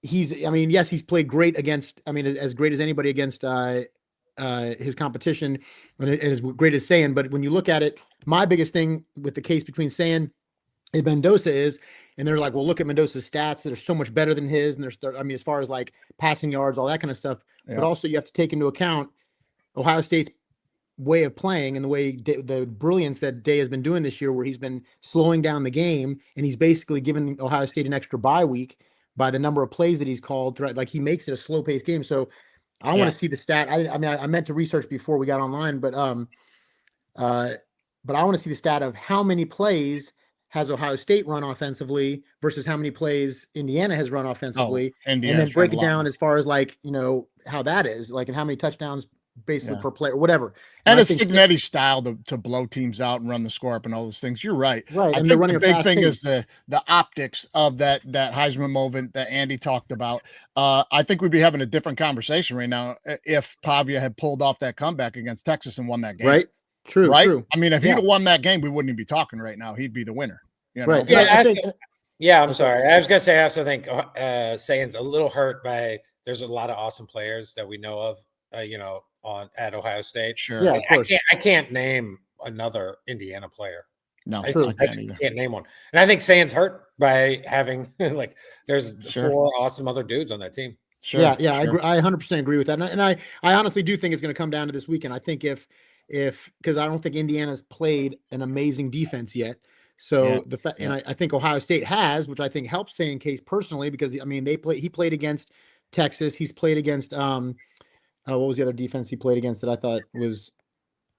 yes, he's played great against, as great as anybody against his competition, and as great as Sayin. But when you look at it, my biggest thing with the case between Sayin and Mendoza is, and they're like, well, look at Mendoza's stats that are so much better than his. And as far as like passing yards, all that kind of stuff. Yeah. But also you have to take into account Ohio State's way of playing and the way the brilliance that Day has been doing this year, where he's been slowing down the game and he's basically given Ohio State an extra bye week by the number of plays that he's called. Like he makes it a slow paced game. So I want to see the stat. I meant to research before we got online, but I want to see the stat of how many plays has Ohio State run offensively versus how many plays Indiana has run offensively, and then break it down as far as like, how that is like, and how many touchdowns basically per play or whatever. And it's Cignetti's style to blow teams out and run the score up and all those things. You're right. Right. I think the big thing is the optics of that Heisman moment that Andy talked about. I think we'd be having a different conversation right now if Pavia had pulled off that comeback against Texas and won that game. Right. True. Right. True. I mean, if he'd have won that game, we wouldn't even be talking right now. He'd be the winner. Right. Yeah. I'm sorry. I was going to say, I also think Sayin's a little hurt by, there's a lot of awesome players that we know of, at Ohio State. Sure. Yeah, I can't name another Indiana player. No, I can't name one. And I think Sayin's hurt by having there's 4 awesome other dudes on that team. Sure. Yeah. Sure. I 100% agree with that. And I honestly do think it's going to come down to this weekend. I think because I don't think Indiana's played an amazing defense yet. So and I think Ohio State has, which I think helps Sayin case personally, because he played against Texas. He's played against what was the other defense he played against that I thought was,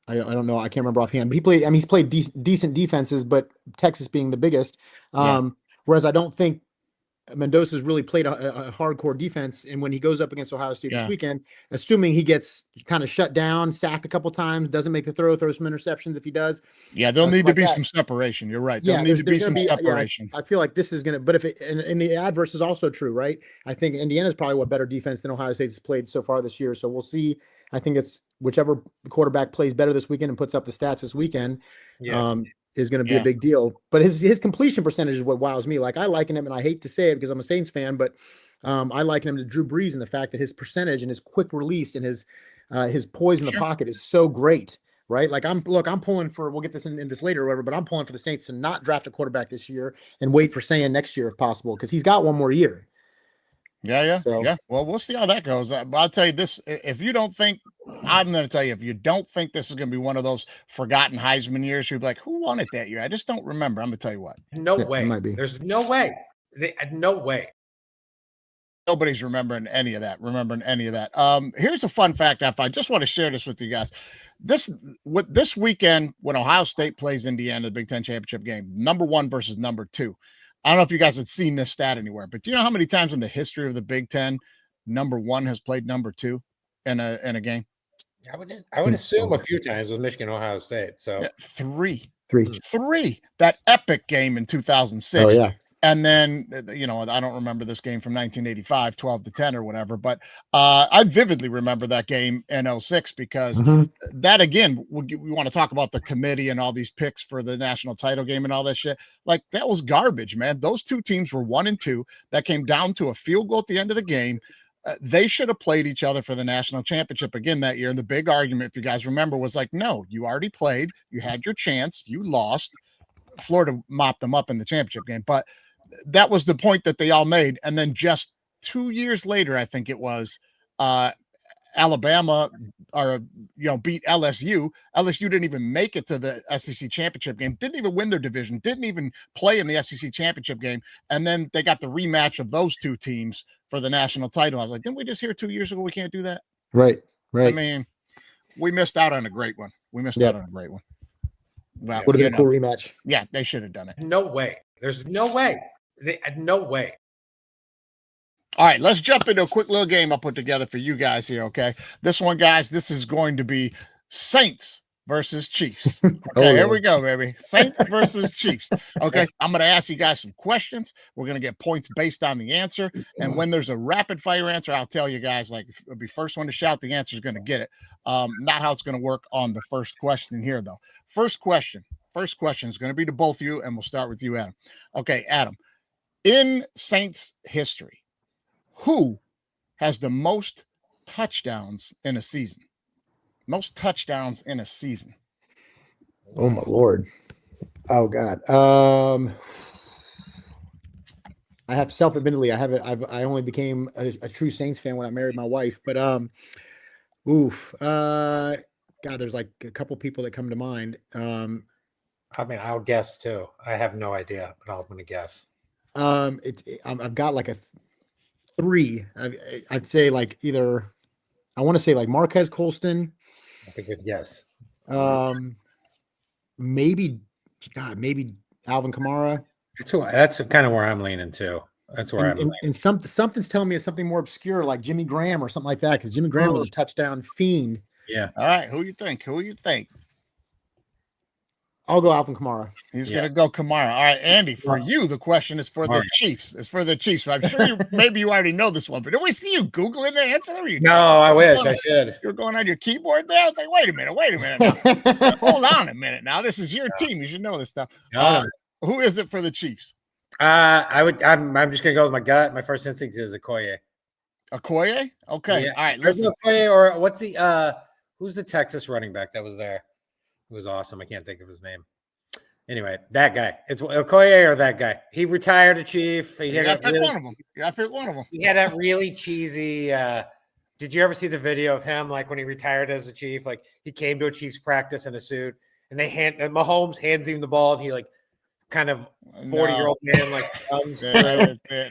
I don't know, I can't remember offhand, but he's played decent defenses, but Texas being the biggest. Whereas I don't think Mendoza's really played a hardcore defense. And when he goes up against Ohio State this weekend, assuming he gets kind of shut down, sacked a couple times, doesn't make the throws some interceptions if he does. Yeah, there'll need to be some separation. You're right. There'll need to be some separation. I feel like this is going to, but and the adverse is also true, right? I think Indiana's probably what better defense than Ohio State's played so far this year. So we'll see. I think it's whichever quarterback plays better this weekend and puts up the stats this weekend. Is going to be a big deal. But his completion percentage is what wows me. Like, I liken him, and I hate to say it because I'm a Saints fan, but I liken him to Drew Brees in the fact that his percentage and his quick release and his poise in the pocket is so great, right? Like, I'm pulling for, we'll get this in this later or whatever, but I'm pulling for the Saints to not draft a quarterback this year and wait for Sayin next year if possible, because he's got one more year. Yeah. Well, we'll see how that goes. I'll tell you this: if you don't think, I'm going to tell you, if you don't think this is going to be one of those forgotten Heisman years, you'll be like, "Who won it that year?" I just don't remember. I'm going to tell you what. No way. It might be. There's no way. No way. Nobody's remembering any of that. Here's a fun fact. I just want to share this with you guys. This weekend when Ohio State plays Indiana, the Big Ten championship game, number 1 versus number 2. I don't know if you guys had seen this stat anywhere, but do you know how many times in the history of the Big Ten number 1 has played number 2 in a game? I would assume a few times with Michigan, Ohio State. So 3. That epic game in 2006. Oh yeah. And then, I don't remember this game from 1985, 12-10 or whatever, but I vividly remember that game in 2006 because that, again, we want to talk about the committee and all these picks for the national title game and all that shit. Like, that was garbage, man. Those two teams were 1-2. That came down to a field goal at the end of the game. They should have played each other for the national championship again that year. And the big argument, if you guys remember, was like, no, you already played. You had your chance. You lost. Florida mopped them up in the championship game. But that was the point that they all made. And then just 2 years later, I think it was, Alabama beat LSU. LSU didn't even make it to the SEC championship game, didn't even win their division, didn't even play in the SEC championship game. And then they got the rematch of those two teams for the national title. I was like, didn't we just hear 2 years ago we can't do that? Right. I mean, we missed out on a great one. Well, would have been a cool rematch. Yeah, they should have done it. No way. There's no way. No way. All right, let's jump into a quick little game I put together for you guys here, okay? This one, guys, this is going to be Saints versus Chiefs. Okay, here we go, baby. Saints versus Chiefs. Okay, I'm going to ask you guys some questions. We're going to get points based on the answer. And when there's a rapid fire answer, I'll tell you guys, like, if it'll be first one to shout, the answer is going to get it. Not how it's going to work on the first question here, though. First question is going to be to both of you, and we'll start with you, Adam. Okay, Adam, in Saints history, who has the most touchdowns in a season? Most touchdowns in a season. Oh my Lord. Oh God. I have self-admittedly, I only became a true Saints fan when I married my wife, but God, there's like a couple people that come to mind. I mean, I'll guess too. I have no idea, but I'm going to guess. I've got like a 3. I'd say like either, I want to say like Marquez Colston. That's a good guess. Maybe Alvin Kamara. That's kind of where I'm leaning too. That's where I'm leaning. And something's telling me it's something more obscure like Jimmy Graham or something like that, because Jimmy Graham was a touchdown fiend. Yeah. All right, who you think? I'll go Alvin Kamara. He's going to go Kamara. All right, Andy, for you, the question is for the Chiefs. It's for the Chiefs. So I'm sure maybe you already know this one, but did we see you Googling the answer? No, I wish I should. You're going on your keyboard there? I was like, wait a minute now. Hold on a minute now. This is your team. You should know this stuff. Who is it for the Chiefs? I'm just going to go with my gut. My first instinct is Okoye. Okoye? Okay. Yeah. All right. Listen. Okoye, or what's who's the Texas running back that was there? It was awesome. I can't think of his name. Anyway, that guy. It's Okoye or that guy. He retired a Chief. You got to pick one of them. You got to pick one of them. He had that really cheesy. Did you ever see the video of him, like when he retired as a Chief? Like he came to a Chiefs practice in a suit, and Mahomes hands him the ball, and he like kind of 40-year-old man like comes.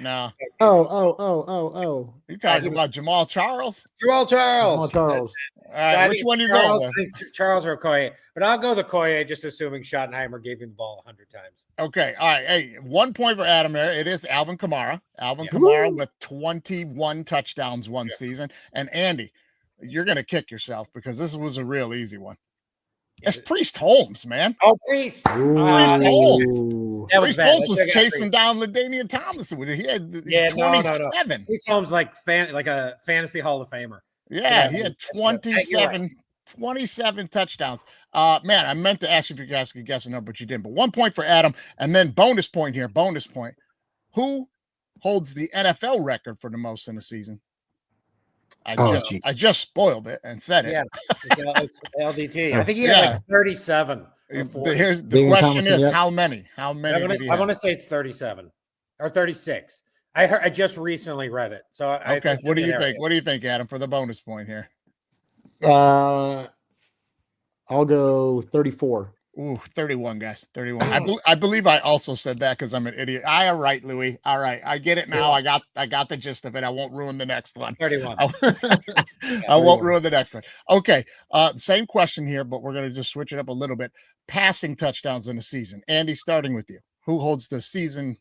No. Oh. You talking about Jamal Charles? Jamal Charles. Charles. All right, So which one you going with? Charles or Okoye? But I'll go the Okoye, just assuming Schottenheimer gave him the ball 100 times. Okay. All right. Hey, 1 point for Adam there. It is Alvin Kamara. Kamara with 21 touchdowns one season. And Andy, you're going to kick yourself because this was a real easy one. It's Priest Holmes, man. Oh, Priest. Priest Holmes. Priest Holmes was chasing down LaDainian Tomlinson. He had 27. No. Priest Holmes like a fantasy Hall of Famer. Yeah, he had 27 touchdowns. Man, I meant to ask you if you guys could guess a number, but you didn't. But 1 point for Adam, and then bonus point here. Bonus point. Who holds the NFL record for the most in a season? I just spoiled it and said it. Yeah, it's LDT. I think he had like 37. Here's the question: is how many? How many? I want to say it's 37 or 36. I just recently read it. So okay, what do you think? What do you think, Adam, for the bonus point here? I'll go 34. Ooh, 31, guys. 31. I believe I also said that because I'm an idiot. All right, Louis. All right. I get it now. I got the gist of it. I won't ruin the next one. 31. I won't ruin the next one. Okay. Same question here, but we're going to just switch it up a little bit. Passing touchdowns in a season. Andy, starting with you. Who holds the season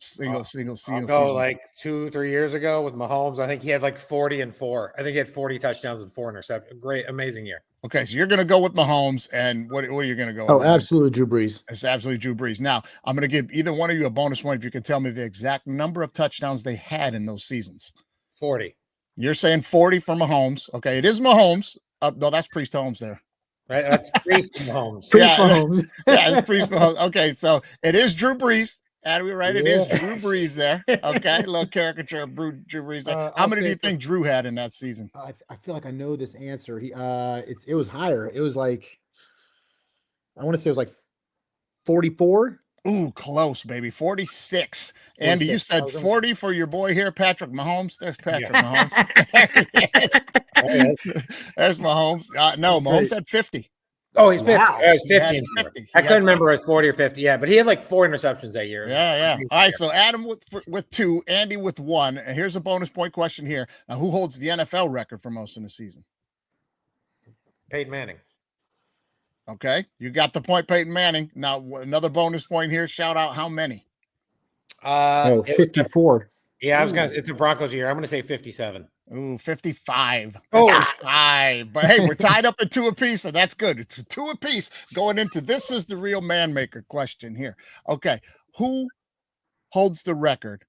single I'll go like 2-3 years ago with Mahomes. I think he had like 40 and 4. I think he had 40 touchdowns and 4 interceptions. Great, amazing year. Okay, so you're going to go with Mahomes, and what are you going to go? Oh, absolutely, Drew Brees. It's absolutely Drew Brees. Now, I'm going to give either one of you a bonus one if you can tell me the exact number of touchdowns they had in those seasons. 40. You're saying 40 for Mahomes. Okay, it is Mahomes. No, that's Priest Holmes there. Right, that's Priest Mahomes. Mahomes. Yeah, it's Priest Mahomes. Okay, so it is Drew Brees. Adam, you're right. It is Drew Brees there. Okay, a little caricature of Drew Brees there. How many do you think Drew had in that season? I feel like I know this answer. It was higher. It was like, I want to say it was like 44. Ooh, close, bababy. 46. Andy, you 46. said I was 40 for your boy here, Patrick Mahomes. There's Patrick Mahomes. There's Mahomes. No, That's Mahomes great. had 50. Oh, he's 50. Wow. Oh, he's He had 50 and 4. 50. I He couldn't had remember if it was 40 or 50. Yeah, but he had like 4 interceptions that year. Yeah. All right, so Adam with 2, Andy with 1. And here's a bonus point question here. Now, who holds the NFL record for most in the season? Peyton Manning. Okay, you got the point, Peyton Manning. Now, another bonus point here. Shout out how many? Oh, It was- 54. yeah, I was gonna. It's a Broncos year. I'm gonna say 57. Ooh, 55. Oh. 55. But hey, we're tied up at 2 apiece, so that's good. It's 2 apiece going into this is the real man maker question here. Okay, who holds the record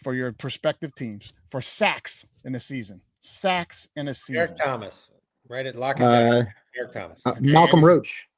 for your prospective teams for sacks in a season? Sacks in a season. Eric Thomas. Right at lock it down. Eric Thomas. Malcolm Roach.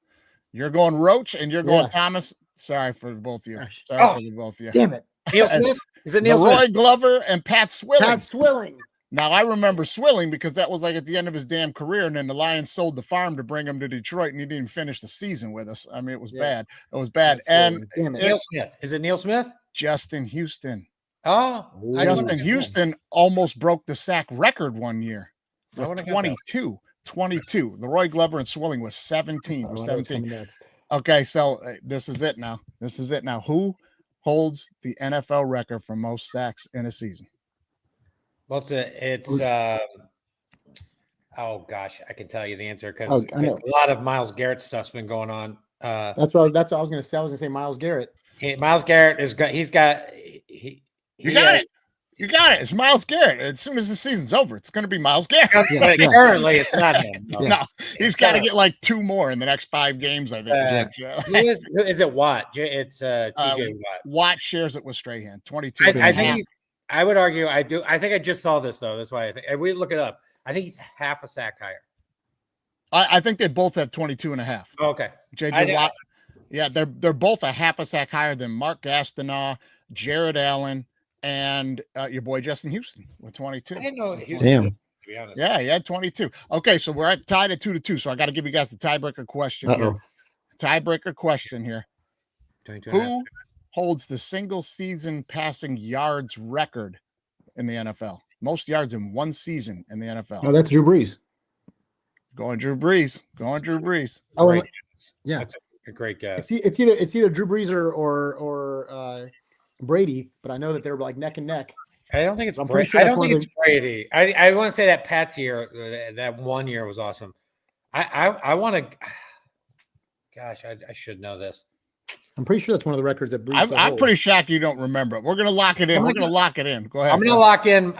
You're going Roach and you're going Yeah. Thomas. Sorry for both of you. Gosh. Sorry Oh. for the both of you. Damn it. Neil Smith. Is it The Neil Roy Smith? Glover and Pat Swilling. Pat Swilling. Now I remember Swilling because that was like at the end of his damn career, and then the Lions sold the farm to bring him to Detroit, and he didn't finish the season with us. I mean, it was Yeah. bad. It was bad. Pat And Swilling. Damn it. Neil Smith. Is it Neil Smith? Justin Houston. Oh, I Justin wouldn't- Houston almost broke the sack record one year I with wouldn't have got that. 22. The Roy Glover and Swilling was 17. I Was wonder what's 17. coming next. Okay, so this is it now. This is it now. Who holds the NFL record for most sacks in a season? Well, oh gosh, I can tell you the answer because Oh, I know. a lot of Myles Garrett stuff's been going on. That's what I was going to say. I was going to say Myles Garrett. Myles Garrett is got. He's got. You got it. You got it. It's Myles Garrett. As soon as the season's over, it's going to be Myles Garrett. But currently, it's not him. No. Yeah. No, he's got to get like 2 more in the next 5 games, I think. Who is it? Watt. It's TJ Watt. Watt shares it with Strahan. 22. I and a think half. I would argue. I do. I think I just saw this though. That's why I think we look it up. I think he's half a sack higher. I think they both have 22 and a half. Oh, okay. JJ Watt. Yeah, they're both a half a sack higher than Mark Gastineau, Jared Allen, and your boy Justin Houston with 22. I didn't know he was Damn. good, to be honest. Yeah, he had 22. Okay, so we're tied at 2-2. So I got to give you guys the tiebreaker question here. Tiebreaker question here. 22 and a half. Who holds the single season passing yards record in the NFL? Most yards in one season in the NFL. Oh, that's Drew Brees. Going Drew Brees. Oh, Great. yeah. That's a great guess. It's either Drew Brees or Brady, but I know that they're like neck and neck. I don't think it's I'm Brady. pretty sure I that's don't one think of it's Brady. I want to say that Pat's year, that 1 year was awesome. I want to. Gosh, I should know this. I'm pretty sure that's one of the records that Brees. I'm still holds. pretty shocked you don't remember it. We're gonna lock it in. We're gonna lock it in. Go ahead. I'm gonna lock in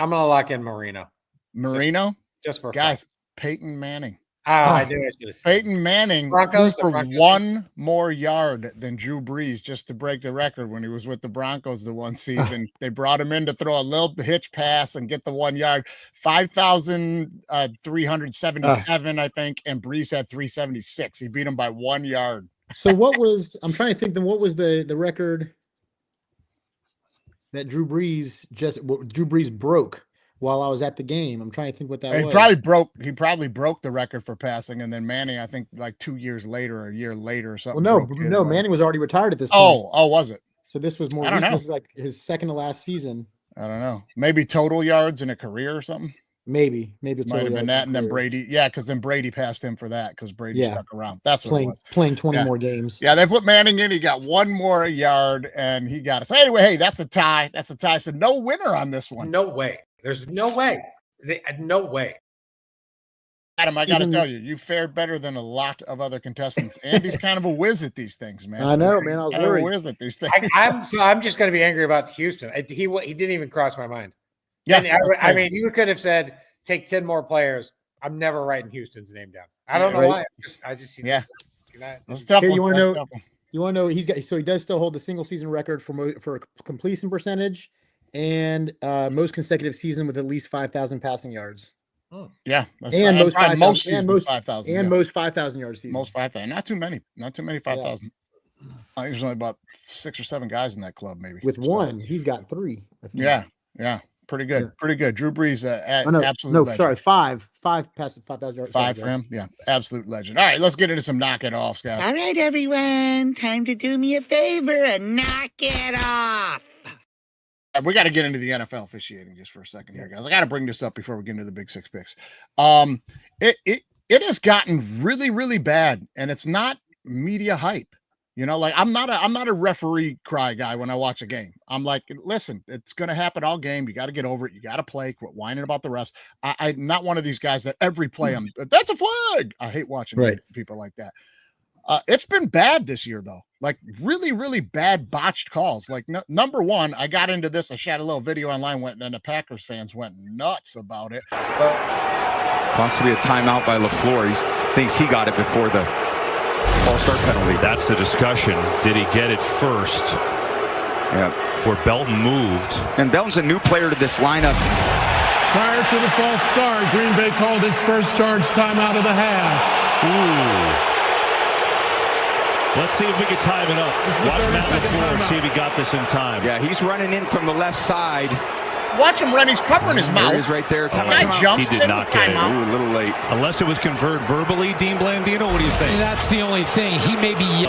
Marino Marino. just for Guys, fun. Peyton Manning. I knew I should have said Peyton Manning Broncos, threw the for Broncos. 1 more yard than Drew Brees just to break the record when he was with the Broncos the one season. They brought him in to throw a little hitch pass and get the 1 yard. 5,377, I think, and Brees had 376. He beat him by 1 yard. So I'm trying to think then what was the record that Drew Brees broke while I was at the game? I'm trying to think what that He was. probably broke the record for passing, and then Manning, I think, like 2 years later or a year later or Well, something. no, broke his no, record. Manning was already retired at this point. Oh, was it? So this was more I don't recent. know. This was like his second to last season. I don't know. Maybe total yards in a career or something. Maybe it's Might have been that, and then Brady Brady. Yeah, because then Brady passed him for that because Brady Yeah. stuck around. That's what it was. playing 20 Yeah. more games. Yeah, they put Manning in. He got 1 more yard, and he got it. So anyway, hey, that's a tie. That's a tie. So no winner on this one. No way. There's no way. No way. Adam, I got to Isn't- tell you, you fared better than a lot of other contestants. Andy's kind of a whiz at these things, man. I know, man. I was Kind of a worried. whiz at these things. I'm just going to be angry about Houston. He didn't even cross my mind. Yeah, And that's I crazy. mean, you could have said take 10 more players. I'm never writing Houston's name down. I don't know Right. why. I just see Yeah. this. That's a tough. Here, one. you wanna That's a know- tough one. You want to know he does still hold the single season record for completion percentage and most consecutive season with at least 5,000 passing yards Yeah, that's and right. most Probably 5,000 most and seasons most 5,000. and yeah. most 5,000 yard seasons. Most 5,000. Not too many. 5,000. I think there's only about 6 or 7 guys in that club, maybe. With So, one, he's got 3. I think. Yeah. Pretty good. Yeah. Pretty good. Drew Brees, No, absolute no, legend. sorry, five past 5,000 yards. Five for him. Yeah, absolute legend. All right, let's get into some knock it offs, guys. All right, everyone, time to do me a favor and knock it off. We got to get into the NFL officiating just for a second here, guys. I got to bring this up before we get into the big six picks. It has gotten really, really bad, and it's not media hype. You know, like I'm not a referee cry guy when I watch a game. I'm like, listen, it's going to happen all game. You got to get over it. You got to play. Quit whining about the refs. I'm not one of these guys that every play that's a flag. I hate watching people like that. It's been bad this year, though. Like really, really bad botched calls. Like number one, I got into this. I shot a little video online, and the Packers fans went nuts about it. Possibly a timeout by LaFleur. He thinks he got it before the false start penalty. That's the discussion. Did he get it first? Yeah. Before Belton moved. And Belton's a new player to this lineup. Prior to the false start, Green Bay called its first charge timeout of the half. Ooh. Let's see if we can time it up. Watch Matt LaFleur, see if he got this in time. Yeah, he's running in from the left side. Watch him run. He's covering his mouth. There he is right there. Guy jumps. He did not get it. Ooh, a little late. Unless it was conferred verbally, Dean Blandino. What do you think? That's the only thing. He may be.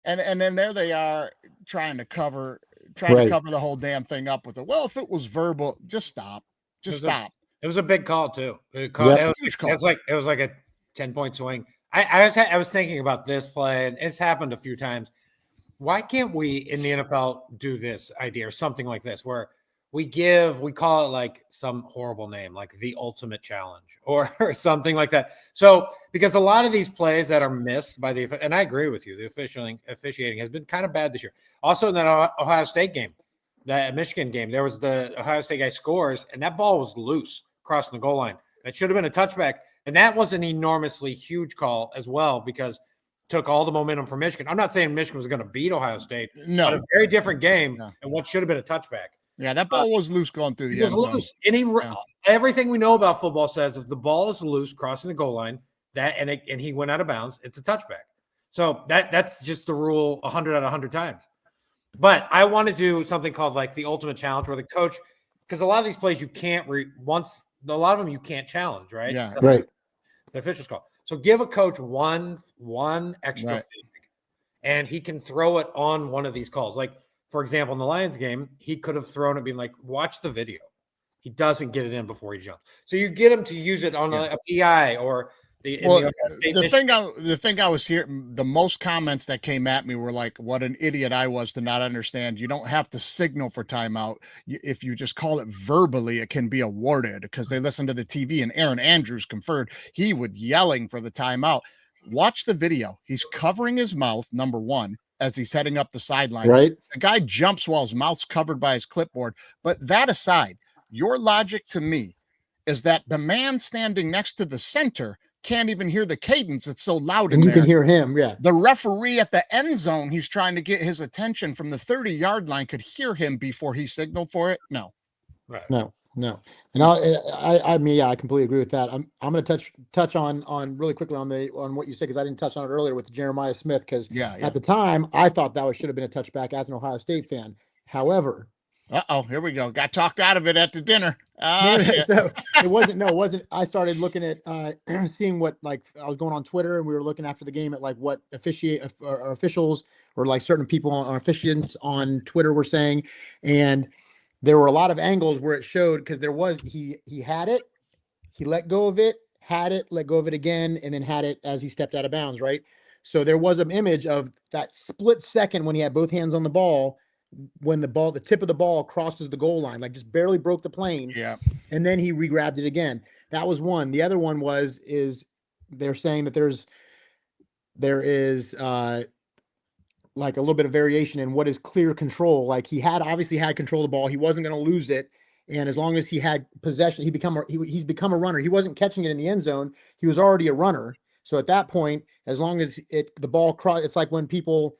And then there they are trying to cover the whole damn thing up with it. Well, if it was verbal, just stop. Just stop. It was a big call too. It was like a 10-point swing. I was thinking about this play, and it's happened a few times. Why can't we in the NFL do this idea or something like this, where we call it like some horrible name, like the ultimate challenge or something like that. So because a lot of these plays that are missed by and I agree with you, the officiating has been kind of bad this year. Also in that Ohio State game, that Michigan game, there was the Ohio State guy scores, and that ball was loose crossing the goal line. That should have been a touchback. And that was an enormously huge call as well, because it took all the momentum from Michigan. I'm not saying Michigan was going to beat Ohio State. No. But a very different game and what should have been a touchback. Yeah, that ball was loose going through the end zone. Loose. And everything we know about football says if the ball is loose crossing the goal line, and he went out of bounds, it's a touchback. So that's just the rule 100 out of 100 times. But I want to do something called like the ultimate challenge, where the coach, because a lot of these plays you can't a lot of them you can't challenge, right? Yeah, right. The officials call. So give a coach one extra thing, and he can throw it on one of these calls. Like, for example, in the Lions game, he could have thrown it being like, watch the video. He doesn't get it in before he jumps. So you get him to use it on a PI or the thing I was hearing, the most comments that came at me were like, what an idiot I was to not understand. You don't have to signal for timeout. If you just call it verbally, it can be awarded, because they listened to the TV, and Aaron Andrews conferred. He would yelling for the timeout. Watch the video. He's covering his mouth, number one, as he's heading up the sideline. Right. The guy jumps while his mouth's covered by his clipboard. But that aside, your logic to me is that the man standing next to the center can't even hear the cadence. It's so loud in and you there. Can hear him. Yeah. The referee at the end zone, he's trying to get his attention from the 30-yard line, could hear him before he signaled for it. No. Right. No. And I mean, yeah, I completely agree with that. I'm going to touch on really quickly on what you said, because I didn't touch on it earlier with Jeremiah Smith, because at the time I thought that should have been a touchback as an Ohio State fan. However, here we go. Got talked out of it at the dinner. So it wasn't. I started looking at seeing what, like, I was going on Twitter, and we were looking after the game at like what officials or like certain people on officiants on Twitter were saying, and there were a lot of angles where it showed, because there was he had it, he let go of it, had it, let go of it again, and then had it as he stepped out of bounds. Right. So there was an image of that split second when he had both hands on the ball, when the tip of the ball crosses the goal line, like just barely broke the plane. Yeah. And then he re-grabbed it again. That was one. The other one is they're saying that there is like a little bit of variation in what is clear control. Like he obviously had control of the ball. He wasn't going to lose it. And as long as he had possession, he's become a runner. He wasn't catching it in the end zone. He was already a runner. So at that point, as long as the ball it's like when people,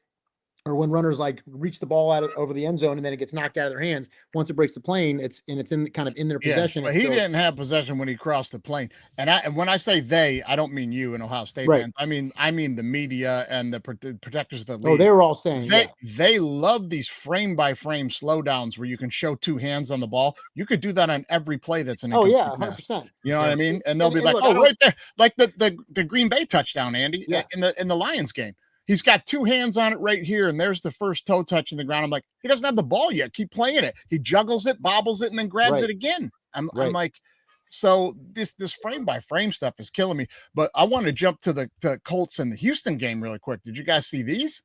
or when runners like reach the ball over the end zone and then it gets knocked out of their hands. Once it breaks the plane, it's in kind of in their possession. But he didn't have possession when he crossed the plane. And when I say they, I don't mean you and Ohio State fans. I mean the media and the protectors of the league. Oh, they were all saying they love these frame by frame slowdowns where you can show two hands on the ball. You could do that on every play that's an 100%. You know what I mean? And they'll be like, oh, right there, like the Green Bay touchdown, Andy, in the Lions game. He's got two hands on it right here, and there's the first toe touch in the ground. I'm like, he doesn't have the ball yet. Keep playing it. He juggles it, bobbles it, and then grabs it again. I'm like, so this frame by frame stuff is killing me. But I want to jump to the Colts and the Houston game really quick. Did you guys see these?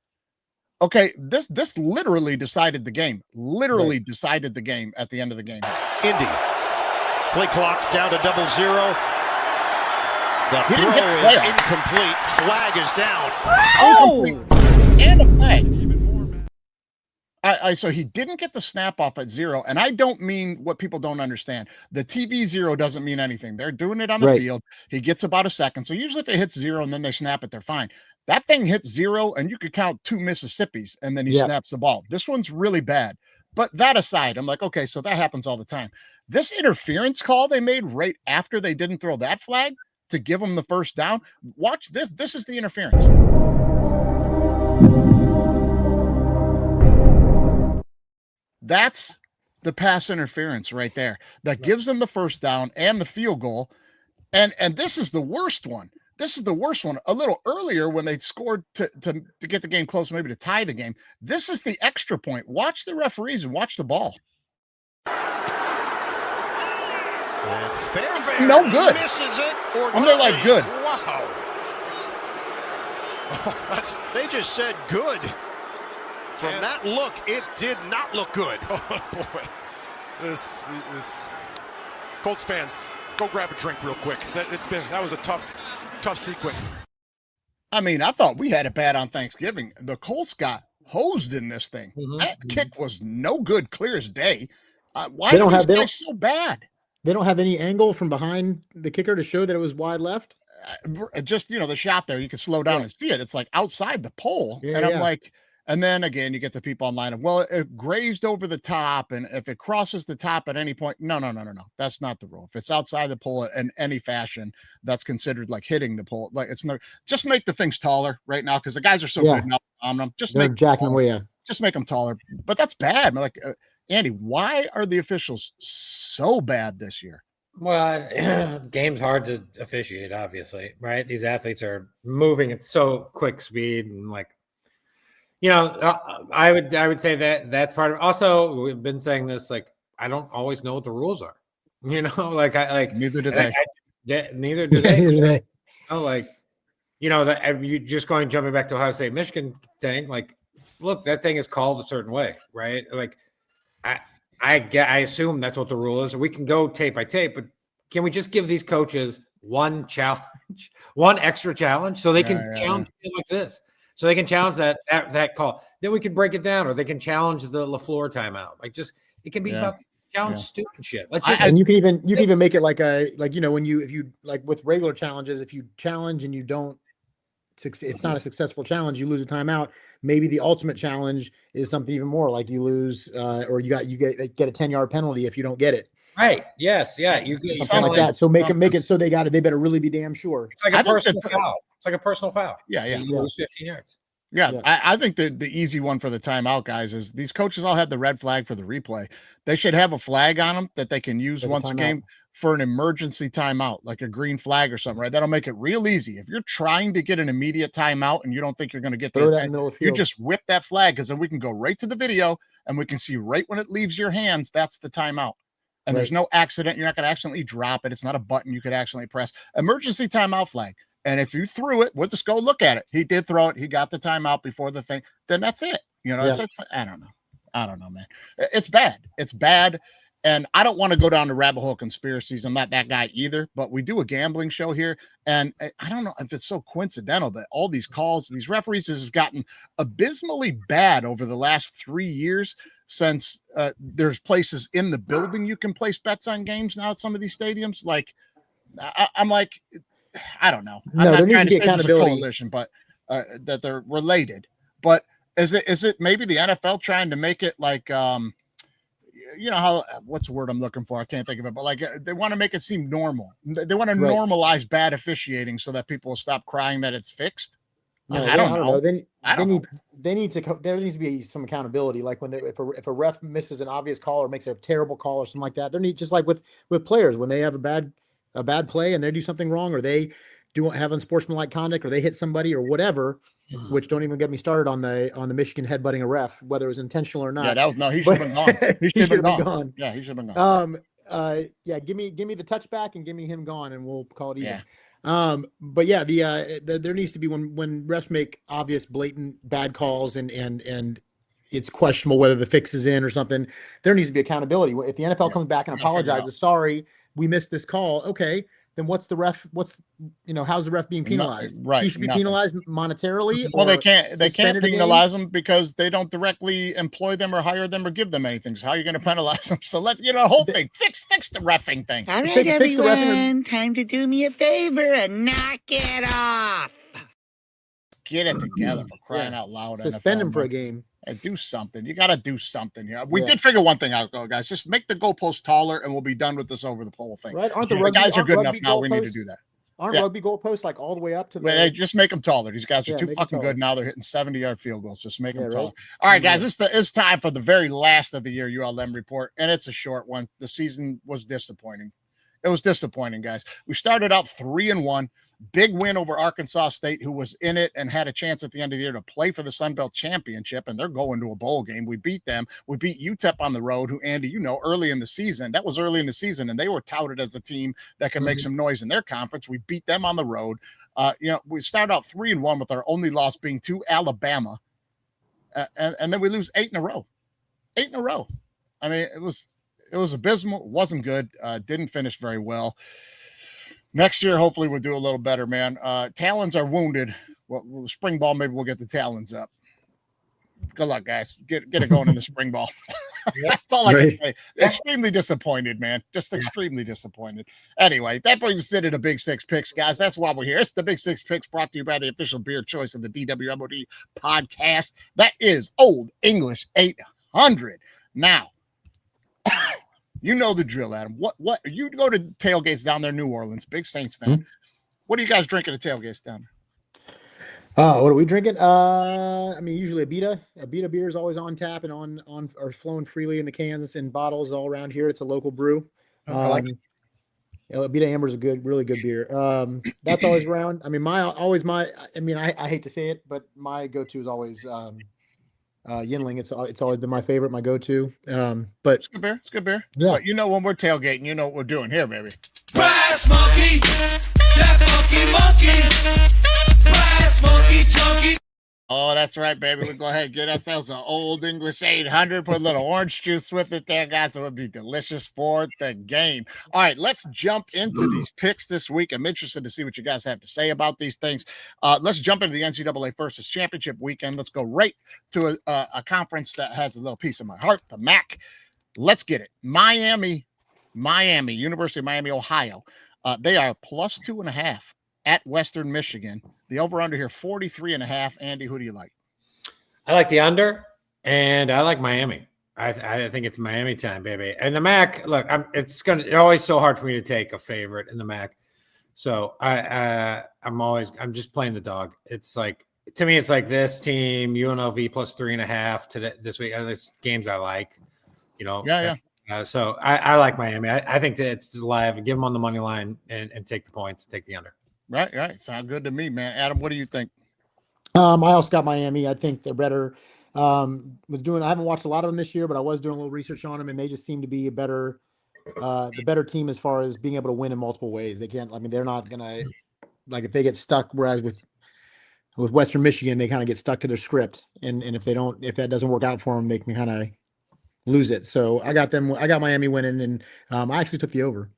Okay, this literally decided the game. Literally decided the game at the end of the game. Indy, play clock down to 0-0. The He didn't throw get the is playoff. incomplete. Flag is down. Incomplete. And a flag. So he didn't get the snap off at 0, and I don't mean what people don't understand. The TV 0 doesn't mean anything. They're doing it on the field. He gets about a second. So usually if it hits 0 and then they snap it, they're fine. That thing hits 0, and you could count 2 Mississippis, and then he snaps the ball. This one's really bad. But that aside, I'm like, okay, so that happens all the time. This interference call they made right after they didn't throw that flag to give them the first down. Watch this. This is the interference. That's the pass interference right there. That gives them the first down and the field goal. And this is the worst one. This is the worst one. A little earlier when they scored to get the game close, maybe to tie the game. This is the extra point. Watch the referees and watch the ball. It's no good. And they're like, good. Wow. They just said good. From that look, it did not look good. Oh, boy. This Colts fans, go grab a drink real quick. That was a tough sequence. I mean, I thought we had it bad on Thanksgiving. The Colts got hosed in this thing. That kick was no good, clear as day. Why are these guys so bad? They don't have any angle from behind the kicker to show that it was wide left. Just, the shot there, you can slow down and see it. It's like outside the pole. And I'm like, and then again, you get the people online of, well, it grazed over the top. And if it crosses the top at any point, no. That's not the rule. If it's outside the pole in any fashion, that's considered like hitting the pole. Like it's not, just make the things taller right now. Cause the guys are so good now on them. Just make them taller, but that's bad. Like, Andy, why are the officials so bad this year? Well, game's hard to officiate, obviously, right? These athletes are moving at so quick speed, and like, I would say that's part of it. Also, we've been saying this, like, I don't always know what the rules are. Neither do they. Neither do they. You just jumping back to Ohio State Michigan thing. Like, look, that thing is called a certain way, right? Like, I assume that's what the rule is. We can go tape by tape, but can we just give these coaches one challenge, one extra challenge, so they can challenge it like this? So they can challenge that call. Then we can break it down, or they can challenge the LaFleur timeout. Like, just it can be about challenge stupid shit. Let's just and you can even make it like if you like with regular challenges, if you challenge and you don't, it's not a successful challenge, you lose a timeout. Maybe the ultimate challenge is something even more, like you lose or you get a 10-yard penalty if you don't get it. Right. Yes. Yeah. You get something like that. So make it so they better really be damn sure. It's like a personal foul. It's like a personal foul. Yeah. You lose 15 yards. Yeah. I think the easy one for the timeout, guys, is these coaches all have the red flag for the replay. They should have a flag on them that they can use once a game for an emergency timeout, like a green flag or something, right? That'll make it real easy. If you're trying to get an immediate timeout and you don't think you're going to get you just whip that flag, because then we can go right to the video and we can see right when it leaves your hands, that's the timeout. And there's no accident. You're not going to accidentally drop it. It's not a button you could accidentally press. Emergency timeout flag. And if you threw it, we'll just go look at it. He did throw it. He got the timeout before the thing. Then that's it. It's I don't know. I don't know, man. It's bad. It's bad. And I don't want to go down the rabbit hole conspiracies. I'm not that guy either, but we do a gambling show here. And I don't know if it's so coincidental that all these calls, these referees have gotten abysmally bad over the last 3 years since there's places in the building you can place bets on games now at some of these stadiums. Like, I'm like, I don't know. I'm not there needs trying to be say there's a accountability. coalition, but that they're related. But Is it maybe the NFL trying to make it like you know how, what's the word I'm looking for? I can't think of it, but like they want to make it seem normal. They want to normalize bad officiating so that people will stop crying that it's fixed. No, I don't know. There needs to be some accountability. Like when if a ref misses an obvious call or makes a terrible call or something like that, there need, just like with players, when they have a bad play and they do something wrong, or they have unsportsmanlike conduct, or they hit somebody or whatever, which don't even get me started on the Michigan headbutting a ref, whether it was intentional or not. Yeah, he should have been gone. He should have been gone. Yeah, he should have been gone. Give me the touchback and give me him gone, and we'll call it even. Yeah. But yeah, there needs to be, when refs make obvious, blatant bad calls and it's questionable whether the fix is in or something, there needs to be accountability. If the NFL comes back and apologizes, sorry, we missed this call. Okay, then how's the ref being penalized? Right. He should be penalized monetarily. Well, they can't penalize them because they don't directly employ them or hire them or give them anything. So how are you going to penalize them? So let's, the whole thing, fix the reffing thing. All right, everyone, time to do me a favor and knock it off. Get it together, for crying out loud. Suspend him for a game. Do something. You got to do something here. We did figure one thing out, guys. Just make the goalpost taller, and we'll be done with this over the pole thing. Right? The guys are good enough now. We need to do that. Aren't rugby goalposts like all the way up to the? Well, just make them taller. These guys are too fucking good now. They're hitting 70-yard field goals. Just make them taller. Right? All right, guys. It's time for the very last of the year ULM report, and it's a short one. The season was disappointing. It was disappointing, guys. We started out 3-1. Big win over Arkansas State, who was in it and had a chance at the end of the year to play for the Sun Belt Championship, and they're going to a bowl game. We beat them. We beat UTEP on the road, who, Andy, early in the season. That was early in the season, and they were touted as a team that can make some noise in their conference. We beat them on the road. We started out 3-1 with our only loss being to Alabama, and then we lose 8 in a row. 8 in a row. I mean, it was abysmal. It wasn't good. Didn't finish very well. Next year, hopefully, we'll do a little better, man. Talons are wounded. Well, spring ball, maybe we'll get the talons up. Good luck, guys. Get it going in the spring ball. That's all I can say. Extremely disappointed, man. Just extremely disappointed. Anyway, that brings us into the Big Six Picks, guys. That's why we're here. It's the Big Six Picks, brought to you by the official beer choice of the DWMOD podcast. That is Old English 800. Now, you know the drill, Adam. What you go to tailgates down there in New Orleans, big Saints fan. Mm-hmm. What are you guys drinking at tailgates down there? What are we drinking? I mean, usually a Beta. A Beta beer is always on tap and on or flowing freely in the cans and bottles all around here. It's a local brew. I like it. Beta Amber is really good beer. That's always around. I mean, I hate to say it, but my go-to is always Yinling. It's always been my favorite, my go-to. But it's good beer. It's good beer. Yeah. But when we're tailgating, you know what we're doing here, baby. Brass monkey, that monkey, brass monkey chunky. Oh, that's right, baby. We'll go ahead and get ourselves an Old English 800. Put a little orange juice with it there, guys. It would be delicious for the game. All right, let's jump into these picks this week. I'm interested to see what you guys have to say about these things. Let's jump into the NCAA Versus Championship weekend. Let's go right to a conference that has a little piece of my heart, the MAC. Let's get it. Miami, University of Miami, Ohio. They are plus 2.5 at Western Michigan. The over-under here, 43.5. Andy, who do you like? I like the under, and I like Miami. I think it's Miami time, baby. And the MAC, look, it's always so hard for me to take a favorite in the MAC. So I'm just playing the dog. It's like, to me, it's like this team, UNLV plus 3.5 this week. There's games I like, Yeah. So I like Miami. I think that it's live. Give them on the money line and take the points, take the under. Right. Sound good to me, man. Adam, what do you think? I also got Miami. I think they're better. I haven't watched a lot of them this year, but I was doing a little research on them, and they just seem to be the better team as far as being able to win in multiple ways. They can't. I mean, they're not gonna, like, if they get stuck. Whereas with Western Michigan, they kind of get stuck to their script, and if that doesn't work out for them, they can kind of lose it. So I got Miami winning, and I actually took the over.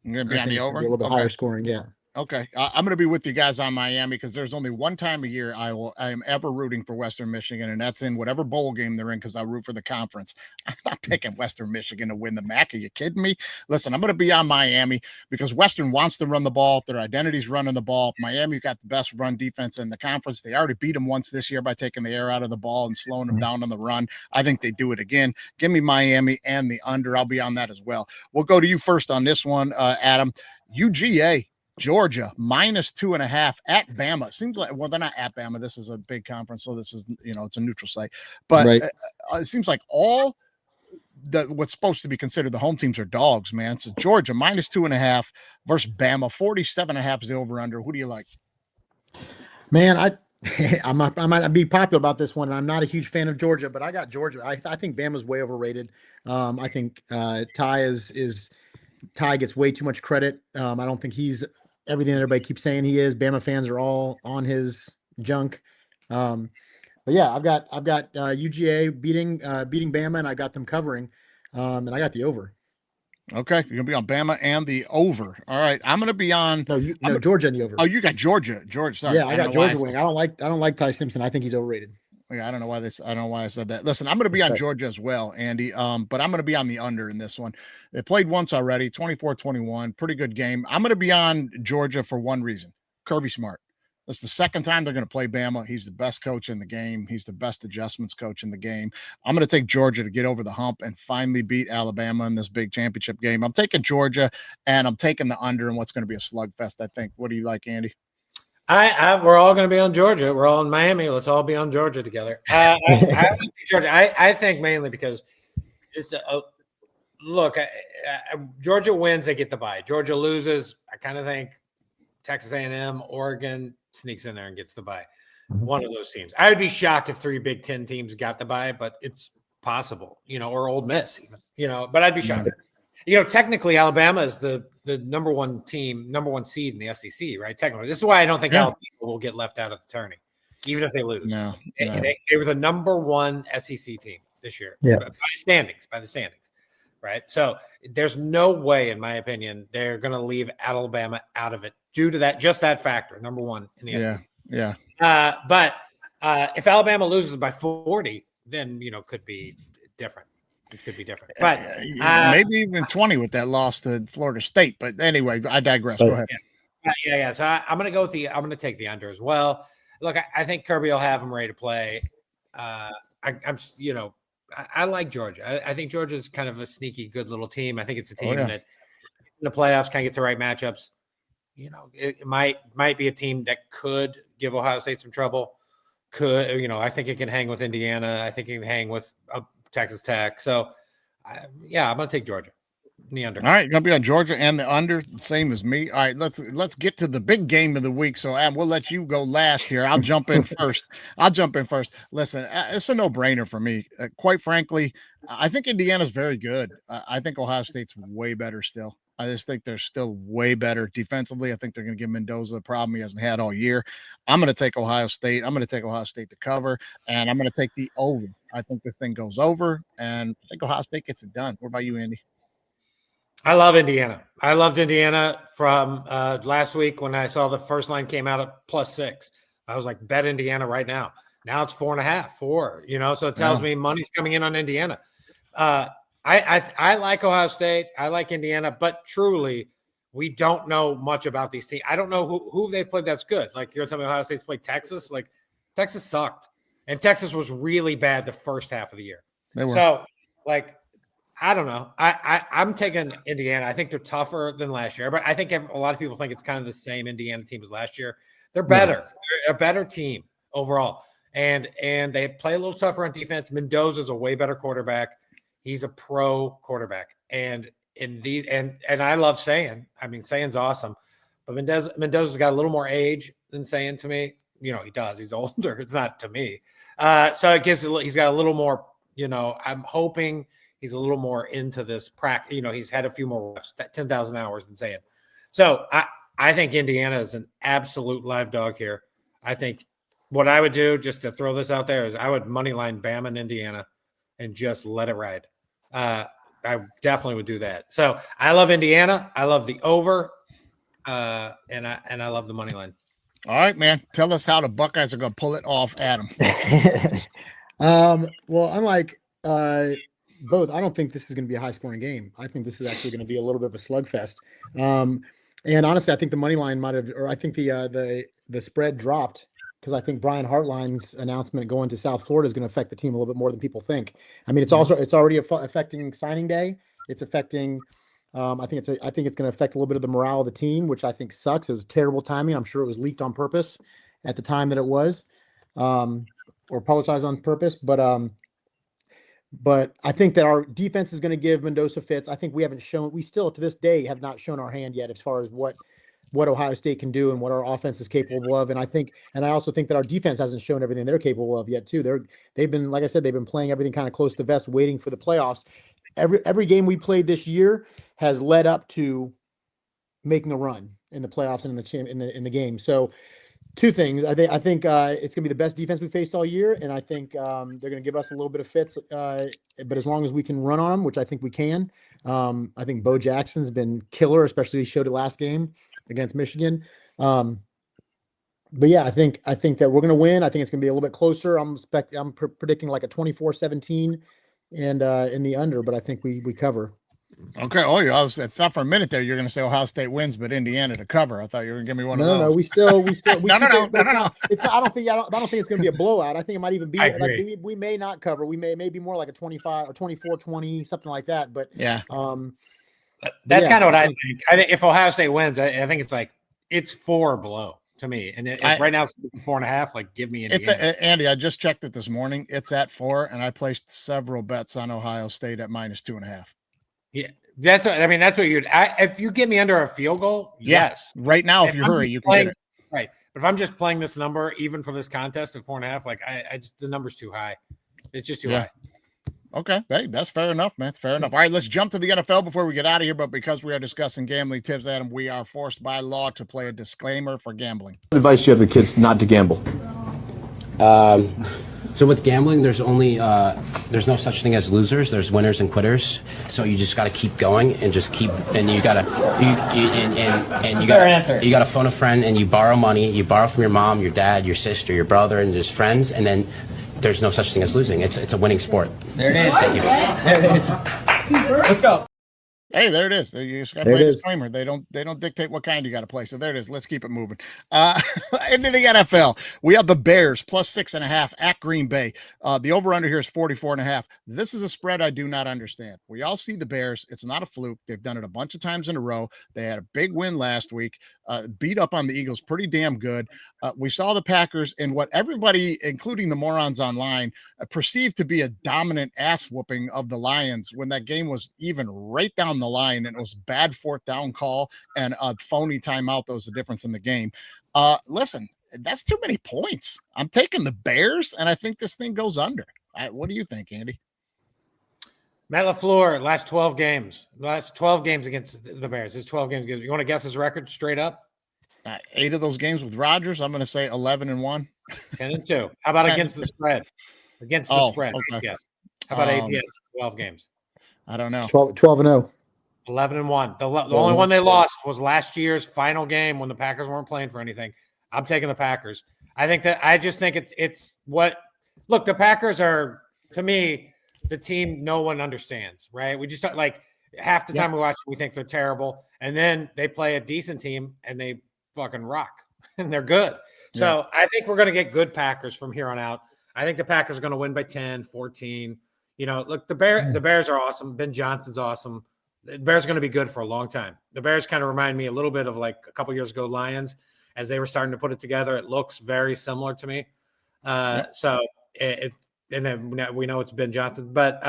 You're gonna be on the over? A little bit higher scoring, yeah. Okay, I'm going to be with you guys on Miami because there's only one time a year I am ever rooting for Western Michigan, and that's in whatever bowl game they're in because I root for the conference. I'm not picking Western Michigan to win the MAC. Are you kidding me? Listen, I'm going to be on Miami because Western wants to run the ball. Their identity's running the ball. Miami got the best run defense in the conference. They already beat them once this year by taking the air out of the ball and slowing them down on the run. I think they do it again. Give me Miami and the under. I'll be on that as well. We'll go to you first on this one, Adam. UGA. Georgia -2.5 at Bama. Seems like, well, they're not at Bama. This is a big conference, so this is, it's a neutral site. But Right. It seems like all what's supposed to be considered the home teams are dogs, man. So Georgia -2.5 versus Bama. 47.5 is the over/under. Who do you like? Man, I might not be popular about this one. I'm not a huge fan of Georgia, but I got Georgia. I think Bama's way overrated. I think Ty gets way too much credit. I don't think he's everything that everybody keeps saying he is. Bama fans are all on his junk. But yeah, I've got UGA beating Bama, and I got them covering. And I got the over. Okay, you're gonna be on Bama and the over. All right, I'm gonna be on Georgia and the over. Oh, you got Georgia. Sorry. Yeah, I got Georgia winning. I don't like Ty Simpson. I think he's overrated. Yeah, I don't know why I said that. Listen, I'm going to be on Georgia as well, Andy. But I'm going to be on the under in this one. They played once already, 24-21, pretty good game. I'm going to be on Georgia for one reason: Kirby Smart. That's the second time they're going to play Bama. He's the best coach in the game. He's the best adjustments coach in the game. I'm going to take Georgia to get over the hump and finally beat Alabama in this big championship game. I'm taking Georgia, and I'm taking the under in what's going to be a slugfest, I think. What do you like, Andy? We're all going to be on Georgia. We're all in Miami. Let's all be on Georgia together. I think mainly because it's Georgia wins, they get the bye. Georgia loses, I kind of think Texas A&M, Oregon sneaks in there and gets the bye. One of those teams. I would be shocked if 3 Big Ten teams got the bye, but it's possible, or Ole Miss even, but I'd be shocked. Technically Alabama is the number one seed in the SEC, right? Technically. This is why I don't think Alabama will get left out of the tourney, even if they lose. No. They were the number one SEC team this year by the standings, right? So there's no way, in my opinion, they're going to leave Alabama out of it due to that factor, number one in the SEC. Yeah. But if Alabama loses by 40, then, could be different. It could be different, but maybe even 20 with that loss to Florida State. But anyway, I digress. Go ahead. Yeah. So I'm going to take the under as well. Look, I think Kirby will have him ready to play. I like Georgia. I think Georgia's kind of a sneaky, good little team. I think it's a team that in the playoffs kind of gets the right matchups. It might be a team that could give Ohio State some trouble. I think it can hang with Indiana. I think it can hang with Texas Tech. So, I'm going to take Georgia in the under. All right, you're going to be on Georgia and the under, same as me. All right, let's get to the big game of the week. So, we'll let you go last here. I'll jump in first. Listen, it's a no-brainer for me. Quite frankly, I think Indiana's very good. I think Ohio State's way better still. I just think they're still way better defensively. I think they're going to give Mendoza a problem he hasn't had all year. I'm going to take Ohio State. I'm going to take Ohio State to cover, and I'm going to take the over. I think this thing goes over, and I think Ohio State gets it done. What about you, Andy? I love Indiana. I loved Indiana from last week when I saw the first line came out at +6. I was like, bet Indiana right now. Now it's 4.5, 4. So it tells me money's coming in on Indiana. I like Ohio State. I like Indiana, but truly, we don't know much about these teams. I don't know who they've played that's good. Like, you're telling me Ohio State's played Texas? Like, Texas sucked. And Texas was really bad the first half of the year. So, I don't know. I'm taking Indiana. I think they're tougher than last year, but I think a lot of people think it's kind of the same Indiana team as last year. They're better. They're a better team overall. And they play a little tougher on defense. Mendoza's a way better quarterback. He's a pro quarterback. And I love Sayan. I mean, Sayan's awesome. But Mendoza's got a little more age than Sayan to me. He does. He's older. It's not to me. So he's got a little more, I'm hoping he's a little more into this practice. He's had a few more reps, 10,000 hours than Sayan. So I think Indiana is an absolute live dog here. I think what I would do, just to throw this out there, is I would moneyline Bama and Indiana and just let it ride. I definitely would do that. So I love Indiana. I love the over. And I love the money line. All right, man. Tell us how the Buckeyes are going to pull it off, Adam. Well, unlike both, I don't think this is going to be a high scoring game. I think this is actually going to be a little bit of a slugfest. And honestly, I think the money line might have, or I think the spread dropped because I think Brian Hartline's announcement going to South Florida is going to affect the team a little bit more than people think. I mean, it's already affecting signing day. It's affecting. I think it's going to affect a little bit of the morale of the team, which I think sucks. It was terrible timing. I'm sure it was leaked on purpose at the time that it was, or publicized on purpose. But I think that our defense is going to give Mendoza fits. I think we still to this day have not shown our hand yet as far as what Ohio State can do and what our offense is capable of. And I also think that our defense hasn't shown everything they're capable of yet too. They've been, like I said, they've been playing everything kind of close to the vest, waiting for the playoffs. Every game we played this year has led up to making a run in the playoffs and in the game. So two things. I think it's gonna be the best defense we faced all year, and I think they're gonna give us a little bit of fits. But as long as we can run on them, which I think we can, I think Bo Jackson's been killer, especially he showed it last game against Michigan. But yeah, I think that we're gonna win. I think it's gonna be a little bit closer. I'm predicting like a 24-17 and in the under, but I think we cover. Okay. Oh, I thought for a minute there you're going to say Ohio State wins, but Indiana to cover. I thought you were going to give me one of those. No. We still. No. It's not. I don't think it's going to be a blowout. I think it might even be. Like, we may not cover. We may be more like a 25 or 24-20, something like that. But yeah. That's kind of what I think. I think if Ohio State wins, I think it's 4 or below to me. And right now it's 4.5. Like, give me Indiana. Andy, I just checked it this morning. It's at 4, and I placed several bets on Ohio State at -2.5. Yeah, that's what you'd. If you get me under a field goal, yes. Right now, if you hurry, you can get it. Right, but if I'm just playing this number, even for this contest at 4.5, like I just the number's too high. It's just too high. Okay, hey, that's fair enough, man. It's fair enough. All right, let's jump to the NFL before we get out of here. But because we are discussing gambling tips, Adam, we are forced by law to play a disclaimer for gambling. What advice do you have the kids not to gamble? So with gambling, there's no such thing as losers. There's winners and quitters. So you just got to keep going and just keep. And you gotta you gotta phone a friend and you borrow money. You borrow from your mom, your dad, your sister, your brother, and just friends. And then there's no such thing as losing. It's a winning sport. There it is. There it is. Let's go. Hey, there it is. You just got to play a disclaimer. They don't dictate what kind you got to play. So there it is. Let's keep it moving. Into the NFL, we have the Bears +6.5 at Green Bay. The over/under here is 44.5. This is a spread I do not understand. We all see the Bears. It's not a fluke. They've done it a bunch of times in a row. They had a big win last week. Beat up on the Eagles pretty damn good. We saw the Packers in what everybody, including the morons online, perceived to be a dominant ass whooping of the Lions when that game was even right down the line, and it was bad 4th down call and a phony timeout that was the difference in the game. Listen, that's too many points. I'm taking the Bears, and I think this thing goes under. What do you think, Andy? Matt LaFleur, last 12 games against the Bears. His 12 games. You want to guess his record straight up? 8 of those games with Rodgers. I'm going to say 11-1. 10-2. How about against the spread? Against the spread. Okay. Yes. How about ATS? 12 games. I don't know. 12-0. 11-1. The only one they lost was last year's final game when the Packers weren't playing for anything. I'm taking the Packers. I just think it's what – look, the Packers are, to me, the team no one understands, right? We just – like half the time we watch them, we think they're terrible. And then they play a decent team, and they fucking rock. And they're good. So I think we're going to get good Packers from here on out. I think the Packers are going to win by 10, 14. You know, look, the Bears are awesome. Ben Johnson's awesome. The Bears are going to be good for a long time. The Bears kind of remind me a little bit of like a couple years ago Lions as they were starting to put it together. It looks very similar to me. So and then we know it's Ben Johnson, but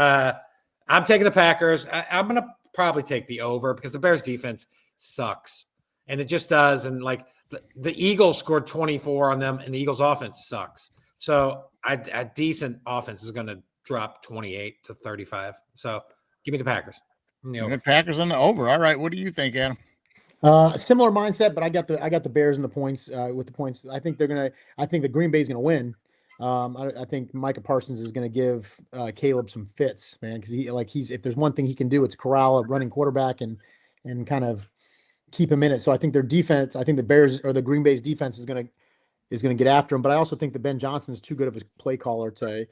I'm taking the Packers. I'm going to probably take the over because the Bears defense sucks, and it just does. And like the Eagles scored 24 on them, and the Eagles offense sucks. So a decent offense is going to drop 28-35. So give me the Packers. The Packers on the over. All right. What do you think, Adam? Similar mindset, but I got the Bears and the points with the points. I think the Green Bay's gonna win. I think Micah Parsons is gonna give Caleb some fits, man, because if there's one thing he can do, it's corral a running quarterback and kind of keep him in it. So I think their defense, I think the Bears or the Green Bay's defense is going to get after him. But I also think that Ben Johnson is too good of a play caller to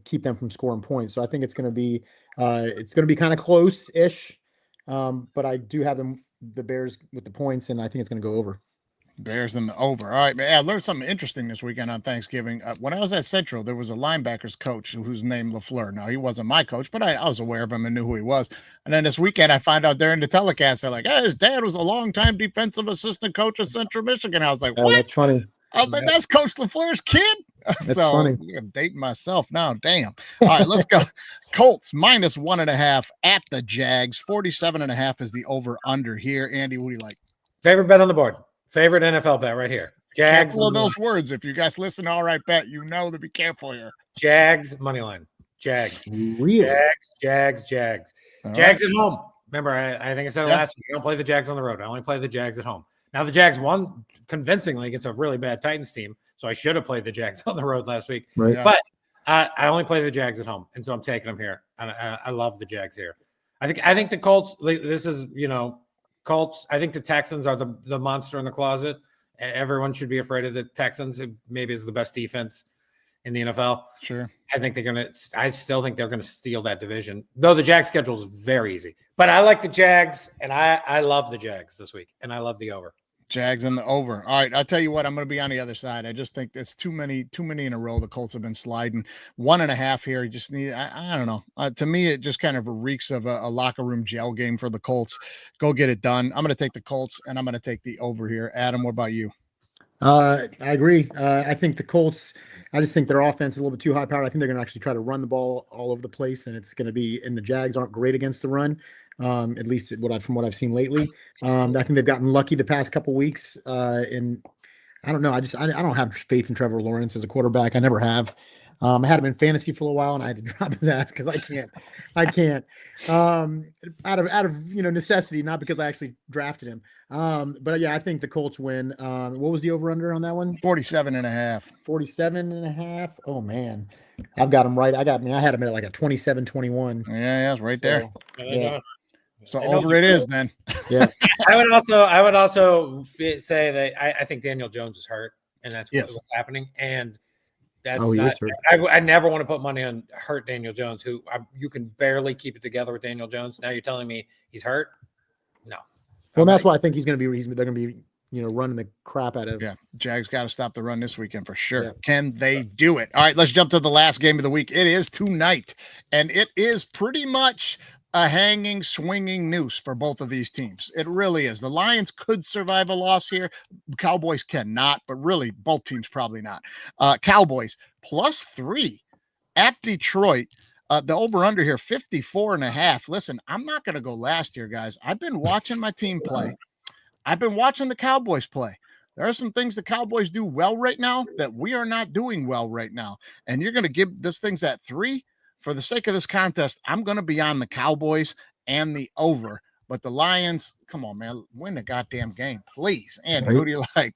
keep them from scoring points. So I think it's going to be kind of close-ish. But I do have the Bears with the points, and I think it's going to go over. Bears in the over. All right, man. I learned something interesting this weekend on Thanksgiving. When I was at Central, there was a linebackers coach who's named LaFleur. Now, he wasn't my coach, but I was aware of him and knew who he was. And then this weekend, I find out during the telecast, they're like, hey, his dad was a longtime defensive assistant coach at Central Michigan. I was like, what? That's funny. I was like, that's Coach LaFleur's kid? That's funny. I'm dating myself now. Damn. All right, let's go. Colts minus 1.5 at the Jags. 47.5 is the over-under here. Andy, what do you like? Favorite bet on the board. Favorite NFL bet right here. Jags. Careful of those words. If you guys listen to All Right Bet, you know to be careful here. Jags money line. Jags. Really? Jags. Jags at home. Remember, I think I said it last week. I don't play the Jags on the road. I only play the Jags at home. Now the Jags won convincingly against a really bad Titans team, so I should have played the Jags on the road last week. Right. But I only play the Jags at home, and so I'm taking them here. And I love the Jags here. I think the Colts. This is Colts. I think the Texans are the monster in the closet. Everyone should be afraid of the Texans. It maybe is the best defense in the NFL. Sure. I still think they're gonna steal that division. Though the Jags schedule is very easy. But I like the Jags, and I love the Jags this week, and I love the over. Jags in the over. All right, I'll tell you what, I'm going to be on the other side. I just think it's too many in a row. The Colts have been sliding 1.5 here. You just need, I don't know. To me, it just kind of reeks of a locker room gel game for the Colts. Go get it done. I'm going to take the Colts, and I'm going to take the over here. Adam, what about you? I agree. I think the Colts, I just think their offense is a little bit too high powered. I think they're going to actually try to run the ball all over the place, and it's going to be, and the Jags aren't great against the run. At least from what I've seen lately. I think they've gotten lucky the past couple weeks. And I don't know. I don't have faith in Trevor Lawrence as a quarterback. I never have. I had him in fantasy for a while, and I had to drop his ass because I can't. Out of necessity, not because I actually drafted him. But yeah, I think the Colts win. What was the over under on that one? 47.5. 47.5. Oh man, I've got him right. I had him at like a 27-21. Yeah, it's right there. Yeah. So over it is then. Yeah. I would also say that I think Daniel Jones is hurt, and that's what's happening. And that's I never want to put money on hurt Daniel Jones, who you can barely keep it together with Daniel Jones. Now you're telling me he's hurt? No. Well, that's why I think they're going to be running the crap out of. Yeah, Jags got to stop the run this weekend for sure. Yeah. Can they do it? All right, let's jump to the last game of the week. It is tonight, and it is pretty much a hanging, swinging noose for both of these teams. It really is. The Lions could survive a loss here. Cowboys cannot, but really both teams probably not. Cowboys +3 at Detroit. The over-under here, 54.5. Listen, I'm not going to go last here, guys. I've been watching my team play. I've been watching the Cowboys play. There are some things the Cowboys do well right now that we are not doing well right now. And you're going to give this things at 3? For the sake of this contest, I'm going to be on the Cowboys and the over. But the Lions, come on, man, win the goddamn game, please. Andy, who do you like?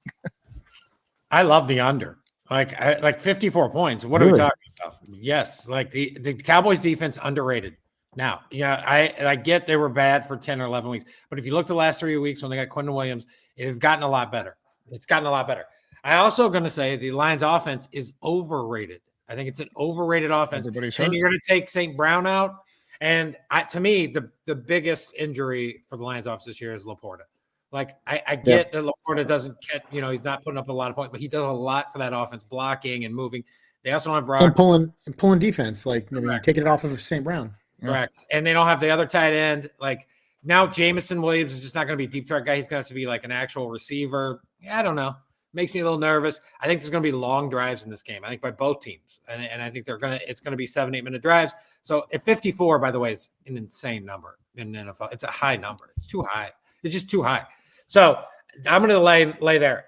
I love the under. Like 54 points. What are we talking about? Yes, like the Cowboys defense underrated. Now, I get they were bad for 10 or 11 weeks, but if you look the last 3 weeks when they got Quentin Williams, it's gotten a lot better. It's gotten a lot better. I also going to say the Lions offense is overrated. I think it's an overrated offense. And you're going to take St. Brown out. And to me, the biggest injury for the Lions offense this year is Laporta. Like, I get that Laporta doesn't get, he's not putting up a lot of points, but he does a lot for that offense, blocking and moving. They also don't have Brock. And pulling defense, taking it off of St. Brown. Correct. And they don't have the other tight end. Like, now Jameson Williams is just not going to be a deep threat guy. He's going to have to be like an actual receiver. I don't know. Makes me a little nervous. I think there's going to be long drives in this game. I think by both teams, and I think it's going to be 7-8 minute drives. So at 54, by the way, is an insane number in the NFL. It's a high number. It's too high. It's just too high. So I'm going to lay there.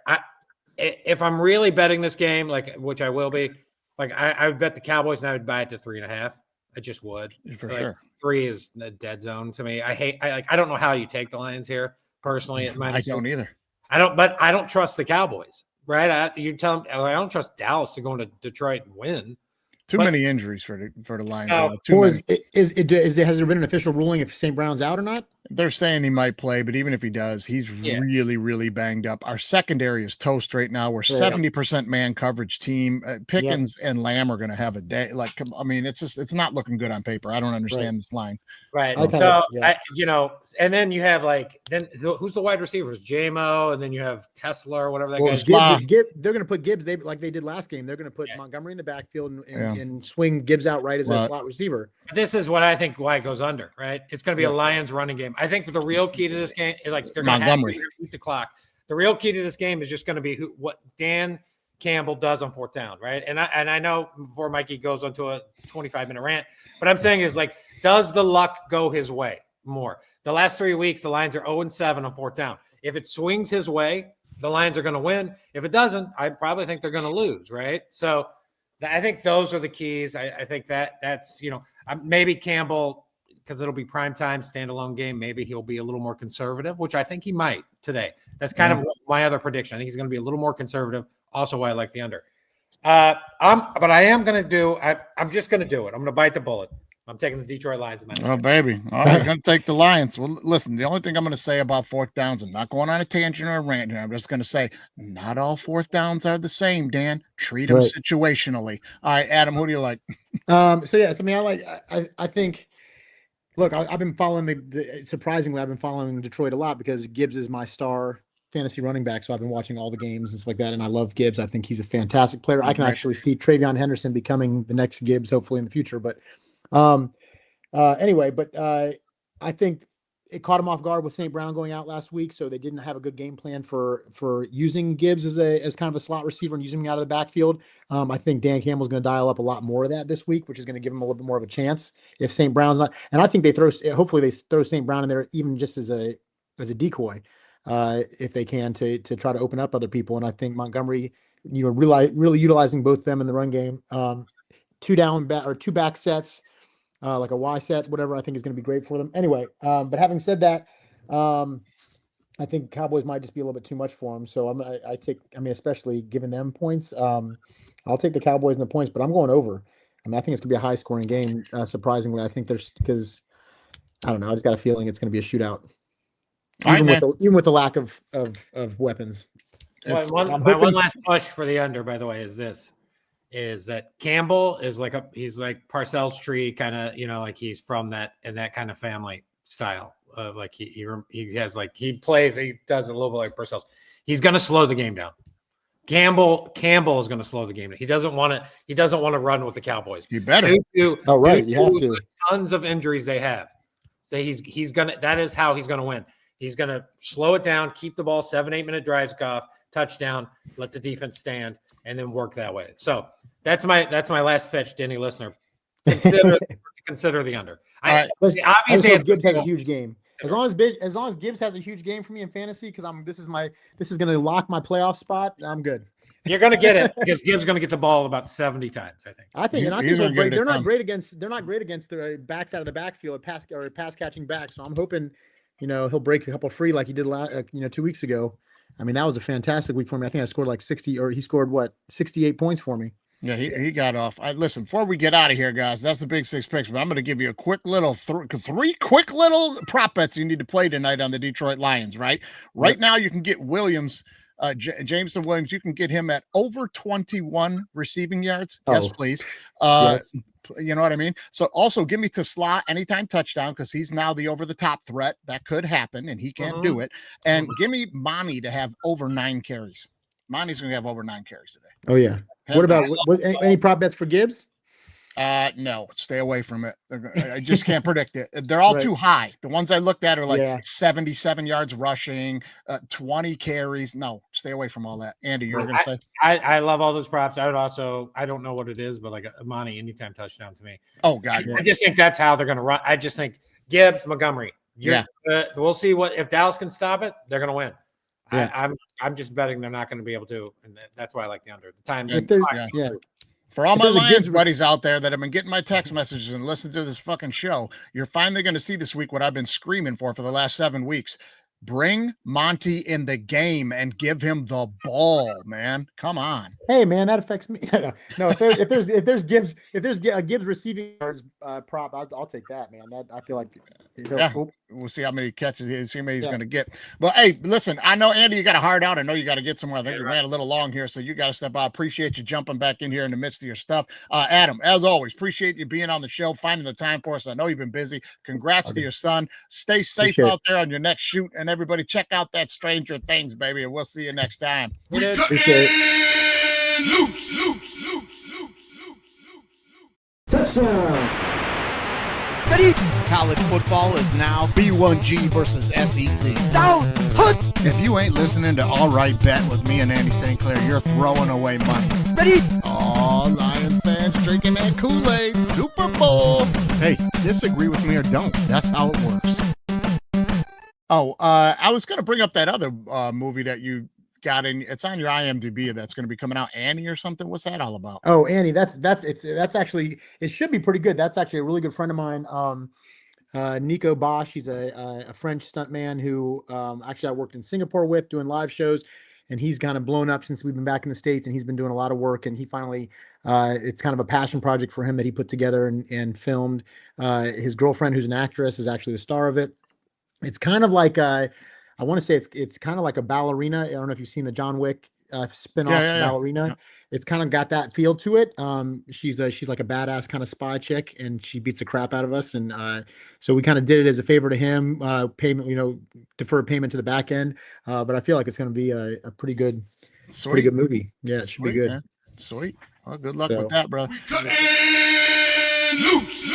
If I'm really betting this game, which I will be, I would bet the Cowboys, and I would buy it to 3.5. I just would for sure. 3 is a dead zone to me. I don't know how you take the Lions here personally. I don't either. I don't trust the Cowboys, right? You tell them I don't trust Dallas to go into Detroit and win. Too many injuries for the Lions. Has there been an official ruling if St. Brown's out or not? They're saying he might play, but even if he does, he's really, really banged up. Our secondary is toast right now. We're 70% man coverage team. Pickens and Lamb are going to have a day. Like, I mean, it's not looking good on paper. I don't understand this line. Right. And then you have who's the wide receivers? JMO, and then you have Tesla or whatever that guy's they're going to put Gibbs. Like they did last game. They're going to put Montgomery in the backfield and swing Gibbs out right as a slot receiver. This is what I think why it goes under. Right. It's going to be a Lions running game. I think the real key to this game is they're going to have to beat the clock. The real key to this game is just going to be what Dan Campbell does on fourth down, right? And I know before Mikey goes onto a 25-minute rant, but I'm saying is does the luck go his way more? The last 3 weeks, the Lions are 0-7 on fourth down. If it swings his way, the Lions are going to win. If it doesn't, I probably think they're going to lose, right? So I think those are the keys. I think that's maybe Campbell, because it'll be primetime standalone game. Maybe he'll be a little more conservative, which I think he might today. That's kind of my other prediction. I think he's going to be a little more conservative. Also, why I like the under. But I am going to do. I'm just going to do it. I'm going to bite the bullet. I'm taking the Detroit Lions. Oh, baby. All right, going to take the Lions. Well, listen, the only thing I'm going to say about fourth downs, I'm not going on a tangent or a rant here. I'm just going to say not all fourth downs are the same, Dan. Treat them situationally. All right, Adam, who do you like? I think – look, I've been following surprisingly, I've been following Detroit a lot because Gibbs is my star fantasy running back. So I've been watching all the games and stuff like that. And I love Gibbs. I think he's a fantastic player. I can actually see Travion Henderson becoming the next Gibbs, hopefully in the future. But I think it caught him off guard with St. Brown going out last week. So they didn't have a good game plan for using Gibbs as kind of a slot receiver and using him out of the backfield. I think Dan Campbell's going to dial up a lot more of that this week, which is going to give him a little bit more of a chance if St. Brown's not. And I think hopefully they throw St. Brown in there even just as a decoy, if they can to try to open up other people. And I think Montgomery, really utilizing both of them in the run game, two back sets, like a Y set, whatever, I think is going to be great for them. Anyway, but having said that, I think Cowboys might just be a little bit too much for them. So especially giving them points, I'll take the Cowboys and the points, but I'm going over. I mean, I think it's going to be a high scoring game. Surprisingly, I think because I don't know. I just got a feeling it's going to be a shootout, even with the lack of weapons. My one last push for the under, by the way, is that Campbell is he's like Parcells tree kind of, he's from that kind of family style of he does a little bit like Parcells. He's going to slow the game down. Campbell is going to slow the game down. He doesn't want to run with the Cowboys. You better. You have to. Tons of injuries they have. So that is how he's going to win. He's going to slow it down, keep the ball 7-8 minute drives off, touchdown, let the defense stand, and then work that way. So that's my last pitch to any listener. Consider the under. Obviously, Gibbs has a huge game. As long as Gibbs has a huge game for me in fantasy, because this is going to lock my playoff spot. I'm good. You're going to get it because Gibbs is going to get the ball about 70 times. I think they're not great against the backs out of the backfield, pass catching backs. So I'm hoping, he'll break a couple free like he did 2 weeks ago. I mean, that was a fantastic week for me. I think I scored 60, or he scored 68 points for me. Yeah, he got off. Listen, before we get out of here, guys, that's the Big Six Picks, but I'm going to give you a quick little three quick little prop bets you need to play tonight on the Detroit Lions, right? Right now, you can get Williams, Jameson Williams, you can get him at over 21 receiving yards. Yes, please. Yes. You know what I mean? So also give me to slot anytime touchdown because he's now the over-the-top threat. That could happen, and he can't do it. And give me Monty to have over 9 carries. Monty's going to have over 9 carries today. Oh, yeah. What about any prop bets for Gibbs? No, stay away from it. I just can't predict it. They're all too high. The ones I looked at are 77 yards rushing, 20 carries. No, stay away from all that. Andy, you're going to say? I love all those props. I don't know what it is, but Monty anytime touchdown to me. Oh, God. I just think that's how they're going to run. I just think Gibbs, Montgomery. We'll see if Dallas can stop it, they're going to win. Yeah. I'm just betting they're not going to be able to, and that's why I like the under. The time. For all my Lions buddies out there that have been getting my text messages and listening to this fucking show, you're finally going to see this week what I've been screaming for the last 7 weeks. Bring Monty in the game and give him the ball, man. Come on. Hey, man, that affects me. No, if there's Gibbs receiving yards prop, I'll take that, man. That I feel like. We'll see how many catches see how many he's going to get. But hey, listen, I know Andy, you got to hard out. I know you got to get somewhere. I think we ran a little long here, so you got to step out. Appreciate you jumping back in here in the midst of your stuff. Adam, as always, appreciate you being on the show, finding the time for us. I know you've been busy. Congrats to your son. Stay safe out there on your next shoot, and everybody check out that Stranger Things, baby, and we'll see you next time. Appreciate it. Loose. Touchdown. College football is now B1G versus SEC. Down. If you ain't listening to All Right Bet with me and Andy St.Clair, you're throwing away money. Ready? Oh, Lions fans drinking that Kool-Aid. Super Bowl. Hey, disagree with me or don't. That's how it works. Oh, I was going to bring up that other movie that you got in. It's on your IMDb that's going to be coming out. Annie or something. What's that all about? Oh, Annie, that's actually, it should be pretty good. That's actually a really good friend of mine. Nico Bosch. He's a French stuntman who actually I worked in Singapore with doing live shows, and he's kind of blown up since we've been back in the States, and he's been doing a lot of work, and he finally it's kind of a passion project for him that he put together and filmed. His girlfriend, who's an actress, is actually the star of it. It's kind of like I want to say it's kind of like a ballerina. I don't know if you've seen the John Wick spin-off ballerina. Yeah. It's kind of got that feel to it. She's like a badass kind of spy chick, and she beats the crap out of us. And so we kind of did it as a favor to him, payment, deferred payment to the back end. But I feel like it's going to be a pretty good movie. Yeah, it should be good. Man. Sweet. Well, good luck with that, brother. Loose.